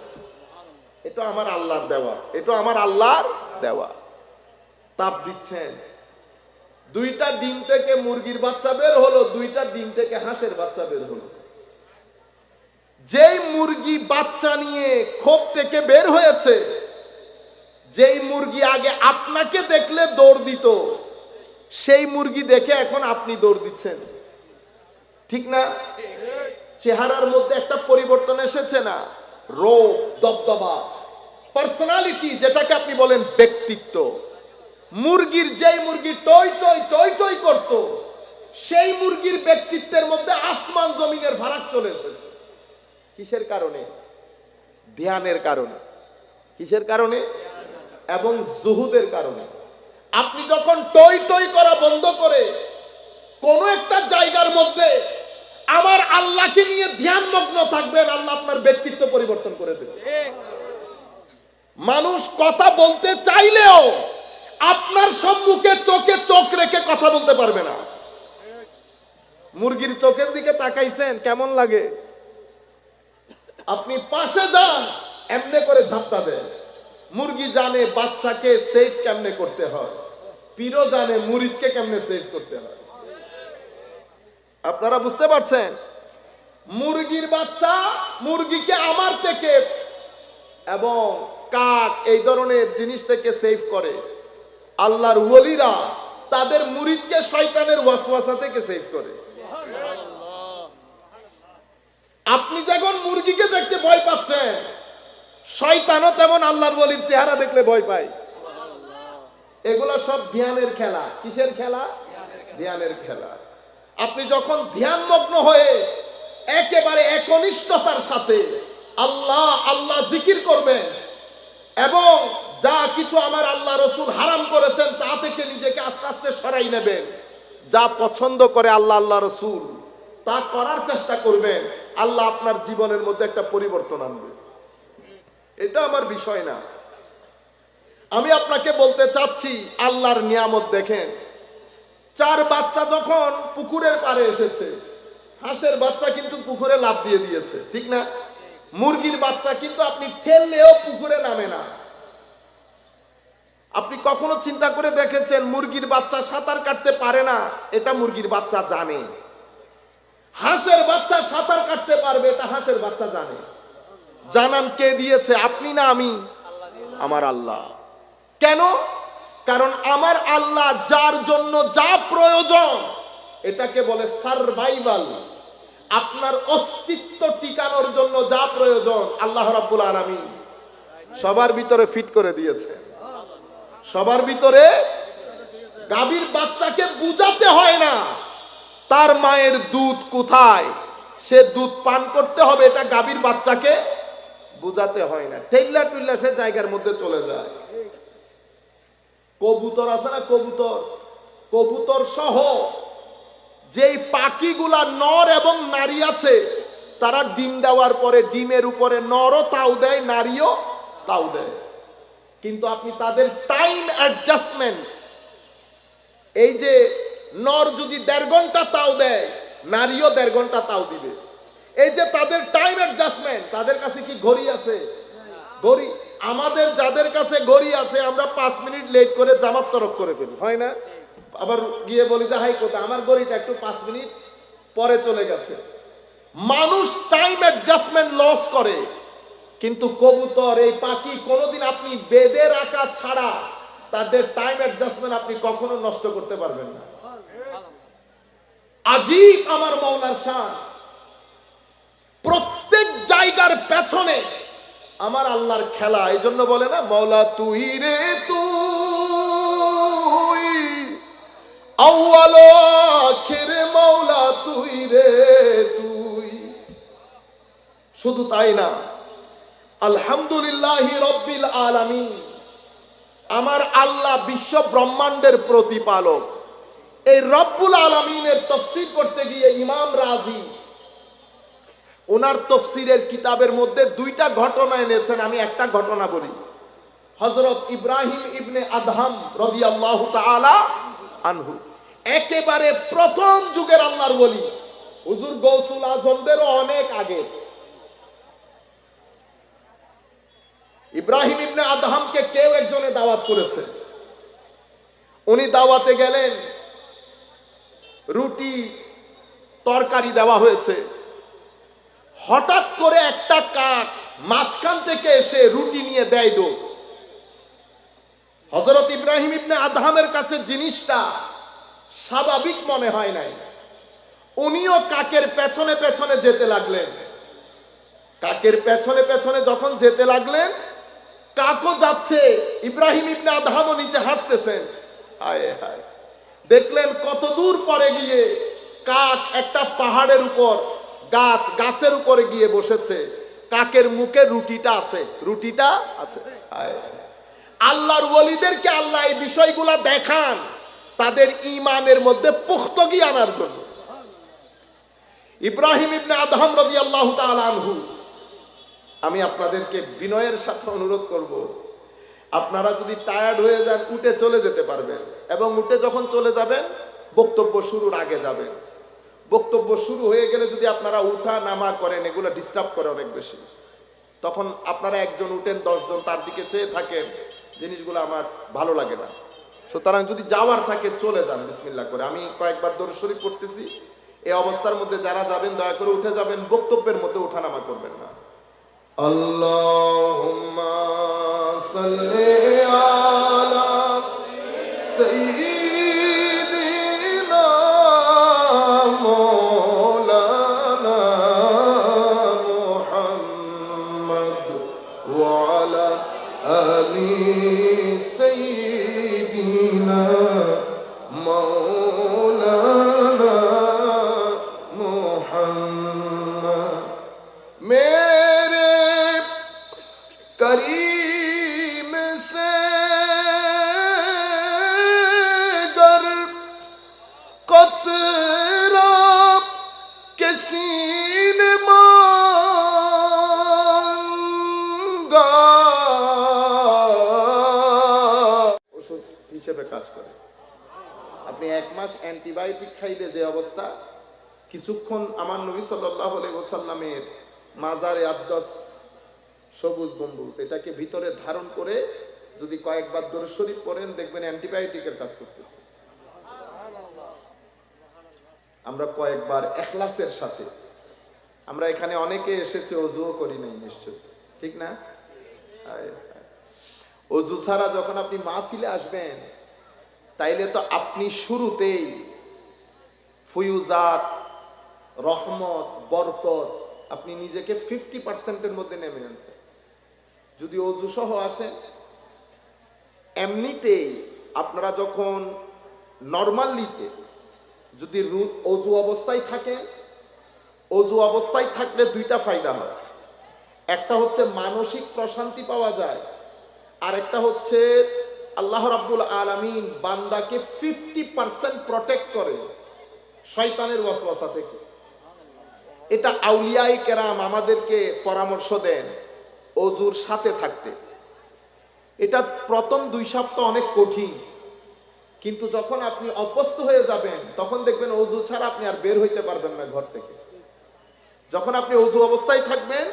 এটা আমার আল্লাহর দেওয়া, এটা আমার আল্লাহর দেওয়া। তাপ দিচ্ছেন। 2টা ডিম থেকে মুরগির বাচ্চা বের হলো, 2টা ডিম থেকে হাঁসের বাচ্চা বের হলো। যেই মুরগি বাচ্চা নিয়ে খোপ থেকে বের হয়েছে, যেই মুরগি আগে আপনাকে দেখলে দৌড় দিত, সেই মুরগি দেখে এখন আপনি দৌড় দিচ্ছেন, ঠিক না? চেহারার মধ্যে একটা পরিবর্তন এসেছে না? রূপ, দবদবা, পার্সোনালিটি, যেটাকে আপনি বলেন ব্যক্তিত্ব, মুরগির যেই মুরগি টই টই টই টই করত, সেই মুরগির ব্যক্তিত্বের মধ্যে আসমান জমিনের ফারাক চলে এসেছে। কিসের কারণে? ধ্যানের কারণে। কিসের কারণে? এবং জুহুদের কারণে। আপনি যখন টই টই করা বন্ধ করে কোন একটা জায়গার মধ্যে আমার আল্লাহকে নিয়ে ধ্যানমগ্ন থাকবেন, আল্লাহ আপনার ব্যক্তিত্ব পরিবর্তন করে দেবে। মানুষ কথা বলতে চাইলেও আপনার সম্মুখে চোখে চোখ রেখে কথা বলতে পারবে না। মুরগির চোখের দিকে তাকাইছেন, কেমন লাগে? আপনি পাশে যান, এমনে করে ঝাপটা দেন। মুরগি জানে বাচ্চাকে সেফ কেমনে করতে হয়, পীরও জানে মুরিদকে কেমনে সেফ করতে হয়। আপনারা বুঝতে পারছেন? মুরগির বাচ্চা মুরগিকে আমার থেকে এবং কাক এই ধরনের জিনিস থেকে সেভ করে। আল্লাহর ওলিরা তাদের মুরিদকে শয়তানের ওয়াসওয়াসা থেকে সেভ করে। আপনি যখন মুরগিকে দেখতে ভয় পাচ্ছেন, শয়তানও তেমন আল্লাহর ওলির চেহারা দেখলে ভয় পায়। এগুলো সব ধ্যানের খেলা। কিসের খেলা? ধ্যানের খেলা। আপনি যখন ধ্যানমগ্ন হয়ে একেবারে একনিষ্ঠতার সাথে আল্লাহ আল্লাহ জিকির করবেন এবং যা কিছু আমার আল্লাহ রসুল হারাম করেছেন তা থেকে নিজেকে আস্তে আস্তে সরাই নেবেন, যা পছন্দ করে আল্লাহ আল্লাহ রসুল তা করার চেষ্টা করবেন, আল্লাহ আপনার জীবনের মধ্যে একটা পরিবর্তন আনবে। এটা আমার বিষয় না। আমি আপনাকে বলতে চাচ্ছি, আল্লাহর নিয়ামত দেখেন। 4 বাচ্চা যখন পুকুরের পাড়ে এসেছে, হাঁসের বাচ্চা কিন্তু পুকুরে লাফ দিয়ে দিয়েছে, ঠিক না? মুরগির বাচ্চা কিন্তু আপনি ঠেললেও পুকুরে নামে না। আপনি কখনো চিন্তা করে দেখেছেন মুরগির বাচ্চা সাঁতার কাটতে পারে না? এটা মুরগির বাচ্চা জানে। হাঁসের বাচ্চা সাঁতার কাটতে পারবে, এটা হাঁসের বাচ্চা জানে। জানান কে দিয়েছে? আপনি না আমি? আমার আল্লাহ। কেন? কারণ আমার আল্লাহ যার জন্য যা প্রয়োজন, এটাকে বলে সারভাইভাল। আপনার অস্তিত্ব টিকানোর জন্য যা প্রয়োজন আল্লাহ রাব্বুল আলামিন সবার ভিতরে ফিট করে দিয়েছে। সবার ভিতরে। গাভীর বাচ্চাকে বুঝাতে হয় না তার মায়ের দুধ কোথায়, সে দুধ পান করতে হবে, এটা গাভীর বাচ্চাকে বুঝাতে হয় না। ঠেল্লা টুল্লা সে জায়গার মধ্যে চলে যায়। কবুতর আছে না? কবুতর, কবুতর সহ যেই পাখিগুলা নর এবং নারী আছে, তারা ডিম দেওয়ার পরে ডিমের উপরে নরও তাও দেয়, নারীও তাও দেয়। কিন্তু আপনি তাদের টাইম অ্যাডজাস্টমেন্ট, এই যে নর যদি 1.5 ঘন্টা তাও দেয়, নারীও 1.5 ঘন্টা তাও দিবে। এই যে তাদের টাইম অ্যাডজাস্টমেন্ট, তাদের কাছে কি ঘড়ি আছে? ঘড়ি। আমাদের যাদের কাছে ঘড়ি আছে, আমরা 5 মিনিট লেট করে জামাত তরক করে ফেলি, হয় না? আবার গিয়ে বলি যে হাই কোথা, আমার ঘড়িটা একটু 5 মিনিট পরে চলে গেছে। মানুষ টাইম অ্যাডজাস্টমেন্ট লস করে, কিন্তু কবুতর, এই পাখি কোনোদিন আপনি বেঁধে রাখা ছাড়া তাদের টাইম অ্যাডজাস্টমেন্ট আপনি কখনো নষ্ট করতে পারবেন না। আজীব আমার মাওলার শান। প্রত্যেক জায়গার পেছনে আমার আল্লাহর খেলা। এই জন্য বলে না, মাওলা তুই রে তুই, আউয়াল আখির মাওলা তুই রে তুই। শুধু তাই না, আলহামদুলিল্লাহি রাব্বিল আলামিন, আমার আল্লাহ বিশ্ব ব্রহ্মাণ্ডের প্রতিপালক। এই রব্বুল আলামিনের তাফসীর করতে গিয়ে ইমাম রাজি ওনার তাফসীরের কিতাবের মধ্যে 2টা ঘটনা এনেছেন। আমি একটা ঘটনা বলি। হযরত ইব্রাহিম ইবনে আদহাম রাদিয়াল্লাহু তাআলা আনহু, একেবারে প্রথম যুগের আল্লাহর ওলি, হুজুর গৌসুল আজমদেরও অনেক আগে। ইব্রাহিম ইবনে আদহামকে কেউ একজনে দাওয়াত করেছে। উনি দাওয়াতে গেলেন, রুটি তরকারি দেওয়া হয়েছে। হঠাৎ করে একটা কাক মাঝখান থেকে এসে রুটি নিয়ে দেয় দৌড়। হযরত ইব্রাহিম ইবনে আদহামের কাছে জিনিসটা স্বাভাবিক মনে হয় নাই। উনিও কাকের পেছনে পেছনে যেতে লাগলেন। কাকের পেছনে পেছনে যখন যেতে লাগলেন, কাকও যাচ্ছে, ইব্রাহিম ইবনে আদহামও নিচে হাঁটতেছেন। হায় হায়, দেখলেন কত দূর পরে গিয়ে কাক একটা পাহাড়ের উপর গাছের উপরে গিয়ে বসেছে। কাকের মুখে রুটিটা আছে, রুটিটা আছে। হায়, আল্লাহর ওয়ালিদেরকে আল্লাহ এই বিষয়গুলা দেখান তাদের ঈমানের মধ্যে পুখতগি আনার জন্য। ইব্রাহিম ইবনে আদহাম রাদিয়াল্লাহু তাআলা আনহু, আমি আপনাদেরকে বিনয়ের সাথে অনুরোধ করব, আপনারা যদি টায়ার্ড হয়ে যান উঠে চলে যেতে পারবেন, এবং উঠে যখন চলে যাবেন বক্তব্য শুরুর আগে যাবেন। বক্তব্য শুরু হয়ে গেলে যদি আপনারা উঠা নামা করেন, এগুলো ডিস্টার্ব করে অনেক বেশি। তখন আপনারা একজন উঠেন, 10 জন তার দিকে চেয়ে থাকেন, জিনিসগুলো আমার ভালো লাগে না। সুতরাং যদি যাওয়ার থাকে চলে যান বিসমিল্লাহ করে। আমি কয়েকবার দরুদ শরীফ পড়তেছি, এই অবস্থার মধ্যে যারা যাবেন দয়া করে উঠে যাবেন, বক্তব্যের মধ্যে উঠানামা করবেন না। আল্লাহুম্মা সাল্লি আলা সাইয়্যিদিনা মাওলানা মুহাম্মদ ওয়া আলা আলি সাইয়্যিদিনা মাওলানা মুহাম্মদ। करीम से गर कतरा किसी ने मांगा, ওষুধ হিসেবে কাজ করে। আপনি 1 মাস অ্যান্টিবায়োটিক খাইলে যে অবস্থা, কিছুক্ষণ আমার নবী সাল্লাল্লাহু আলাইহি ওয়াসাল্লামের মাজারে আকদাস সবুজ গম্বুজ, এটাকে ভিতরে ধারণ করে যদি কয়েকবার দরুদ শরীফ পড়েন দেখবেন অ্যান্টিবায়োটিকের কাজ করতেছে। আমরা কয়েকবার ইখলাসের সাথে, আমরা এখানে অনেকে এসেছে ওযুও করি নাই নিশ্চয়, ঠিক না? ওযু ছাড়া যখন আপনি মাহফিলে আসবেন তাইলে তো আপনি শুরুতেই ফুয়ুজাত, রহমত, বরকত আপনি নিজেকে 50%-এর মধ্যে নেমে আনছেন। যদি ওযু সহ আসেন, এমনিতেই আপনারা যখন নরমালিতে যদি ওযু অবস্থায় থাকেন, ওযু অবস্থায় থাকলে 2টা ফায়দা হয়। একটা হচ্ছে মানসিক প্রশান্তি পাওয়া যায়, আর একটা হচ্ছে আল্লাহ রাব্বুল আলামিন বান্দাকে 50% প্রটেক্ট করে শয়তানের ওয়াসওয়াসা থেকে। এটা আউলিয়ায়ে কেরাম আমাদেরকে পরামর্শ দেন ওযুর সাথে থাকতে। এটা প্রথম 2 সপ্তাহ অনেক কঠিন, কিন্তু যখন আপনি অভ্যস্ত হয়ে যাবেন তখন দেখবেন ওযু ছাড়া আপনি আর বের হইতে পারবেন না ঘর থেকে। যখন আপনি ওযু অবস্থায় থাকবেন,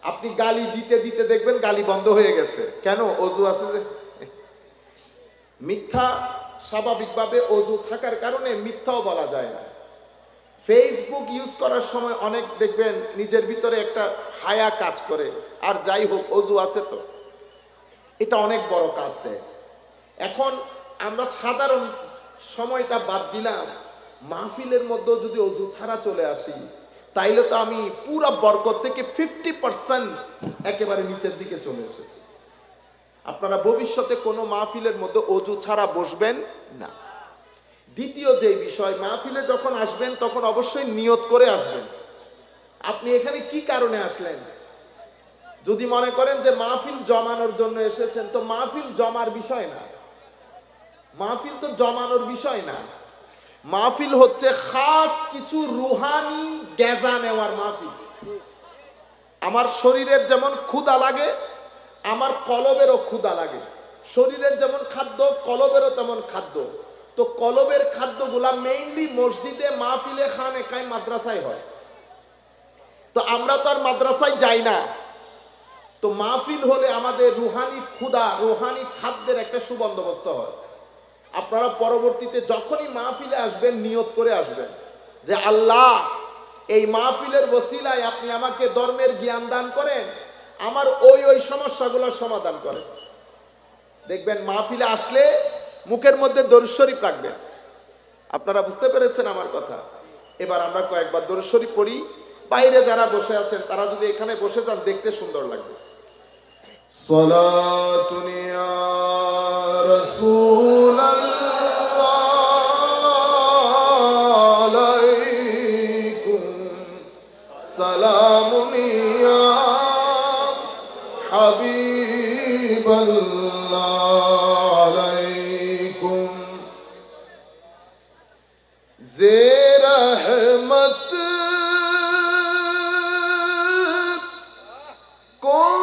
আপনি গালি দিতে দিতে দেখবেন গালি বন্ধ হয়ে গেছে। কেন? ওযু আছে যে। মিথ্যা স্বাভাবিকভাবে ওযু থাকার কারণে মিথ্যাও বলা যায় না। ফেসবুক ইউজ করার সময় অনেক দেখবেন নিজের ভিতরে একটা হায়া কাজ করে, আর যাই হোক ওযু আছে তো, এটা অনেক বড় কাজ দেয়। এখন আমরা সাধারণ সময়টা বাদ দিলাম, মাহফিলের মধ্যে যদি ওযু ছাড়া চলে আসি তাইলে তো আমি পুরো বরকত থেকে 50% একেবারে নিচের দিকে চলে এসেছি। আপনারা ভবিষ্যতে কোনো মাহফিলের মধ্যে ওযু ছাড়া বসবেন না। দ্বিতীয় যে বিষয়, মাহফিলে যখন আসবেন তখন অবশ্যই নিয়ত করে আসবেন। আপনি এখানে কি কারণে আসলেন? যদি মনে করেন যে মাহফিল জমানোর জন্য এসেছেন, তো মাহফিল জমার বিষয় না, মাহফিল তো জমানোর বিষয় না। মাহফিল হচ্ছে খাস কিছু রুহানি গেজা নেওয়ার মাহফিল। আমার শরীরের যেমন ক্ষুধা লাগে, আমার কলবেরও ক্ষুধা লাগে। শরীরের যেমন খাদ্য, কলবেরও তেমন খাদ্য। তো কলবের খাদ্যগুলা মেইনলি মসজিদে, মাহফিলে, খানেকায়, মাদ্রাসায় হয়। তো আমরা তো আর মাদ্রাসায় যাই না। তো মাহফিল হলে আমাদের রুহানি ক্ষুধা, রুহানি খাদ্যের একটা সুবন্দোবস্ত হয়। আপনারা পরবর্তীতে যখনই মাহফিলে আসবেন নিয়ত করে আসবেন যে আল্লাহ, এই মাহফিলের ওসিলায় আপনি আমাকে ধর্মের জ্ঞান দান করেন, আমার ওই ওই সমস্যাগুলোর সমাধান করেন। দেখবেন মাহফিলে আসলে মুখের মধ্যে দরুদ শরীফ রাখবেন। আপনারা বুঝতে পেরেছেন আমার কথা? এবার আমরা কয়েকবার দরুদ শরীফ পড়ি। বাইরে যারা বসে আছেন তারা যদি এখানে বসে যান দেখতে সুন্দর লাগবে। صلاة يا رسول الله عليكم سلام يا حبيب الله عليكم زیر رحمت کن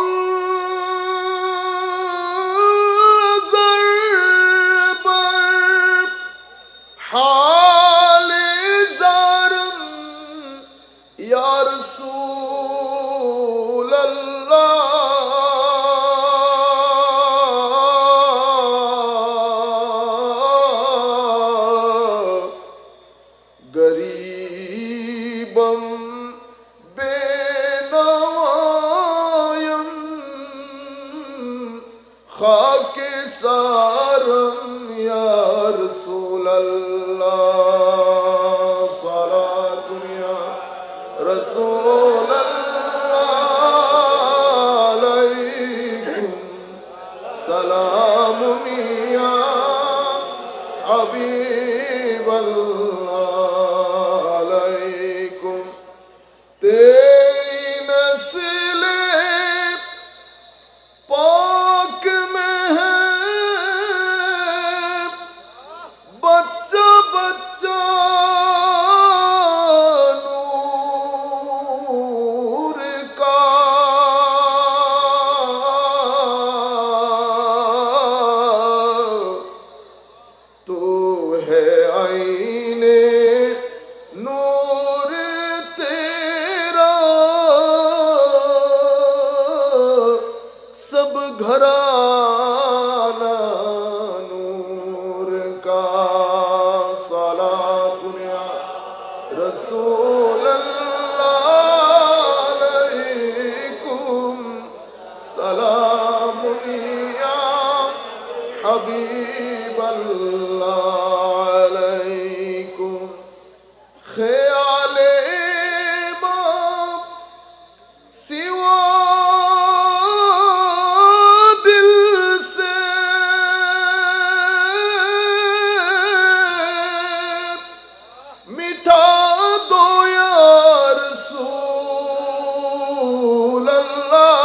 ضرب حال زارم یا رسول اللہ غریبم بے نوایم خاک سارم یا رسول اللہ صلاۃ یا رسول اللہ علیکم سلام یا حبیب اللہ علیکم تیری نسل پاک میں ہے بچہ بچہ نور کا تو ہے آئین نور تیرا سب گھرانہ نور کا صلاۃ یا رسول اللہ علیکم سلام یا حبیب اللہ علیکم خیال امام سوا دل سے مٹا دو یا رسول اللہ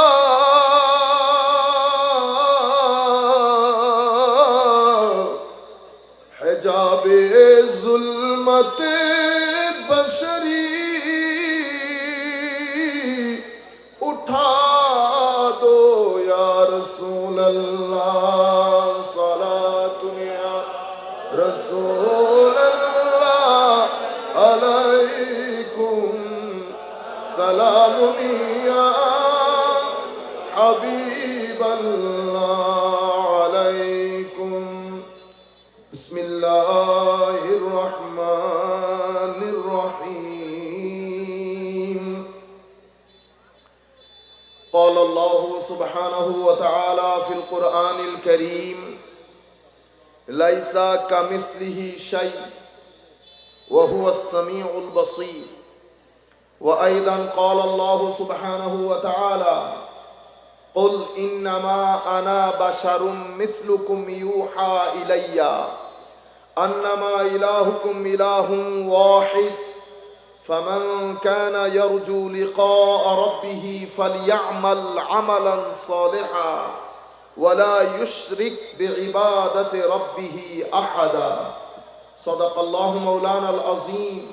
حجاب ظلمت بشری اٹھا دو یا رسول اللہ صلاۃ یا رسول اللہ علیکم سلام یا حبیب اللہ علیکم بسم اللہ الرحمن الرحیم قال اللہ سبحانہ وتعالی فی القرآن الکریم لیس کمثلہ شیء وهو السمیع البصیر وأيضا قال الله سبحانه وتعالى قل إنما أنا بشر مثلكم يوحى إلي أنما إلهكم إله واحد فمن كان يرجو لقاء ربه فليعمل عملا صالحا ولا يشرك بعبادة ربه أحدا صدق الله مولانا العظيم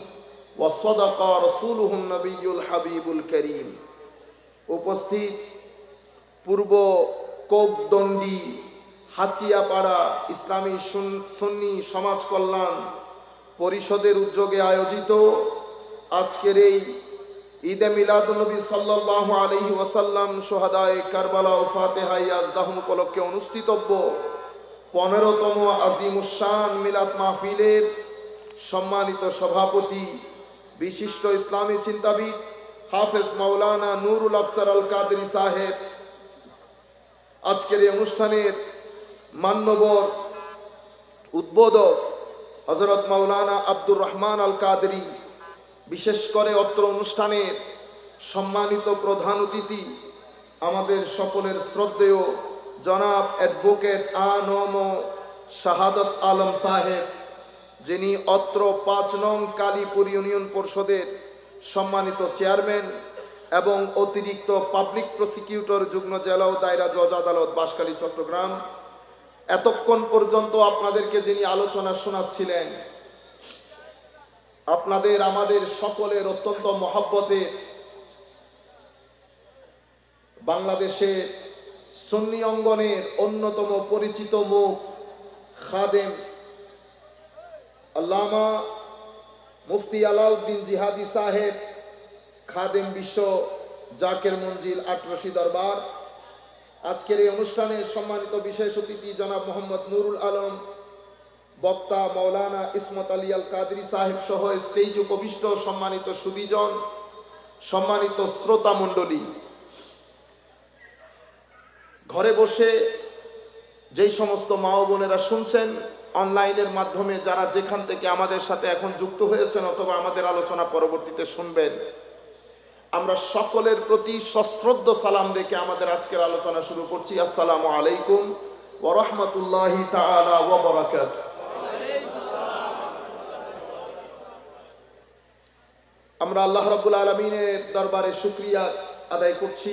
وصدق رسوله النبي الحبيب الكريم উপস্থিত পূর্ব কোপদণ্ডী হাসিয়াপাড়া ইসলামী সুন্নি সমাজ কল্যাণ পরিষদের উদ্যোগে আয়োজিত আজকের এই ঈদে মিলাদুন্নবী সাল্লাল্লাহু আলাইহি ওয়াসাল্লাম শুহাদায়ে কারবালা ও ফাতিহা ইয়াজদাহুম উপলক্ষে অনুষ্ঠিতব্য 15তম আজিমুশান মিলাদ মাহফিলের সম্মানিত সভাপতি বিশিষ্ট ইসলামী চিন্তাবিদ হাফেজ মাওলানা নুরুল আফসার আল কাদরি সাহেব, আজকের এই অনুষ্ঠানের মান্যবর উদ্বোধক হযরত মাওলানা আব্দুর রহমান আল কাদরি, বিশেষ করে অত্র অনুষ্ঠানের সম্মানিত প্রধান অতিথি আমাদের সকলের শ্রদ্ধেয় জনাব অ্যাডভোকেট আ.ন.ম শাহাদত আলম সাহেব, যিনি অত্র ৫ নং কালীপুর ইউনিয়ন পরিষদের সম্মানিত চেয়ারম্যান এবং অতিরিক্ত পাবলিক প্রসিকিউটর যুগ্ম জেলা ও দায়রা জজ আদালত বাঁশখালী চট্টগ্রাম, এতক্ষণ পর্যন্ত আপনাদেরকে যিনি আলোচনা শোনাচ্ছিলেন, আপনাদের আমাদের সকলের অত্যন্ত মহব্বতে বাংলাদেশে সুন্নি অঙ্গনের অন্যতম পরিচিত মুখ খাদেম আল্লামা মুফতি আলাউদ্দিন জিহাদি সাহেব, খাদেম বিশ্ব জাকের মঞ্জিল আটরশি দরবার, আজকের এই অনুষ্ঠানের সম্মানিত বিশেষ অতিথি জনাব মোহাম্মদ নুরুল আলম, বক্তা মৌলানা ইসমত আলী আল কাদরি সাহেব সহ স্টেজ উপবিষ্ট সম্মানিত সুধীজন, সম্মানিত শ্রোতা মণ্ডলী, ঘরে বসে যেই সমস্ত মা ও বোনেরা শুনছেন, অনলাইনের মাধ্যমে যারা যেখান থেকে আমাদের সাথে এখন যুক্ত হয়েছেন অথবা আমাদের আলোচনা পরবর্তীতে শুনবেন, আমরা সকলের প্রতি সশ্রদ্ধ সালাম রেখে আমাদের আজকের আলোচনা শুরু করছি। আসসালামু আলাইকুম ওয়া রাহমাতুল্লাহি তাআলা ওয়া বারাকাতুহু। আমরা আল্লাহ রাব্বুল আলামিনের দরবারে শুকরিয়া আদায় করছি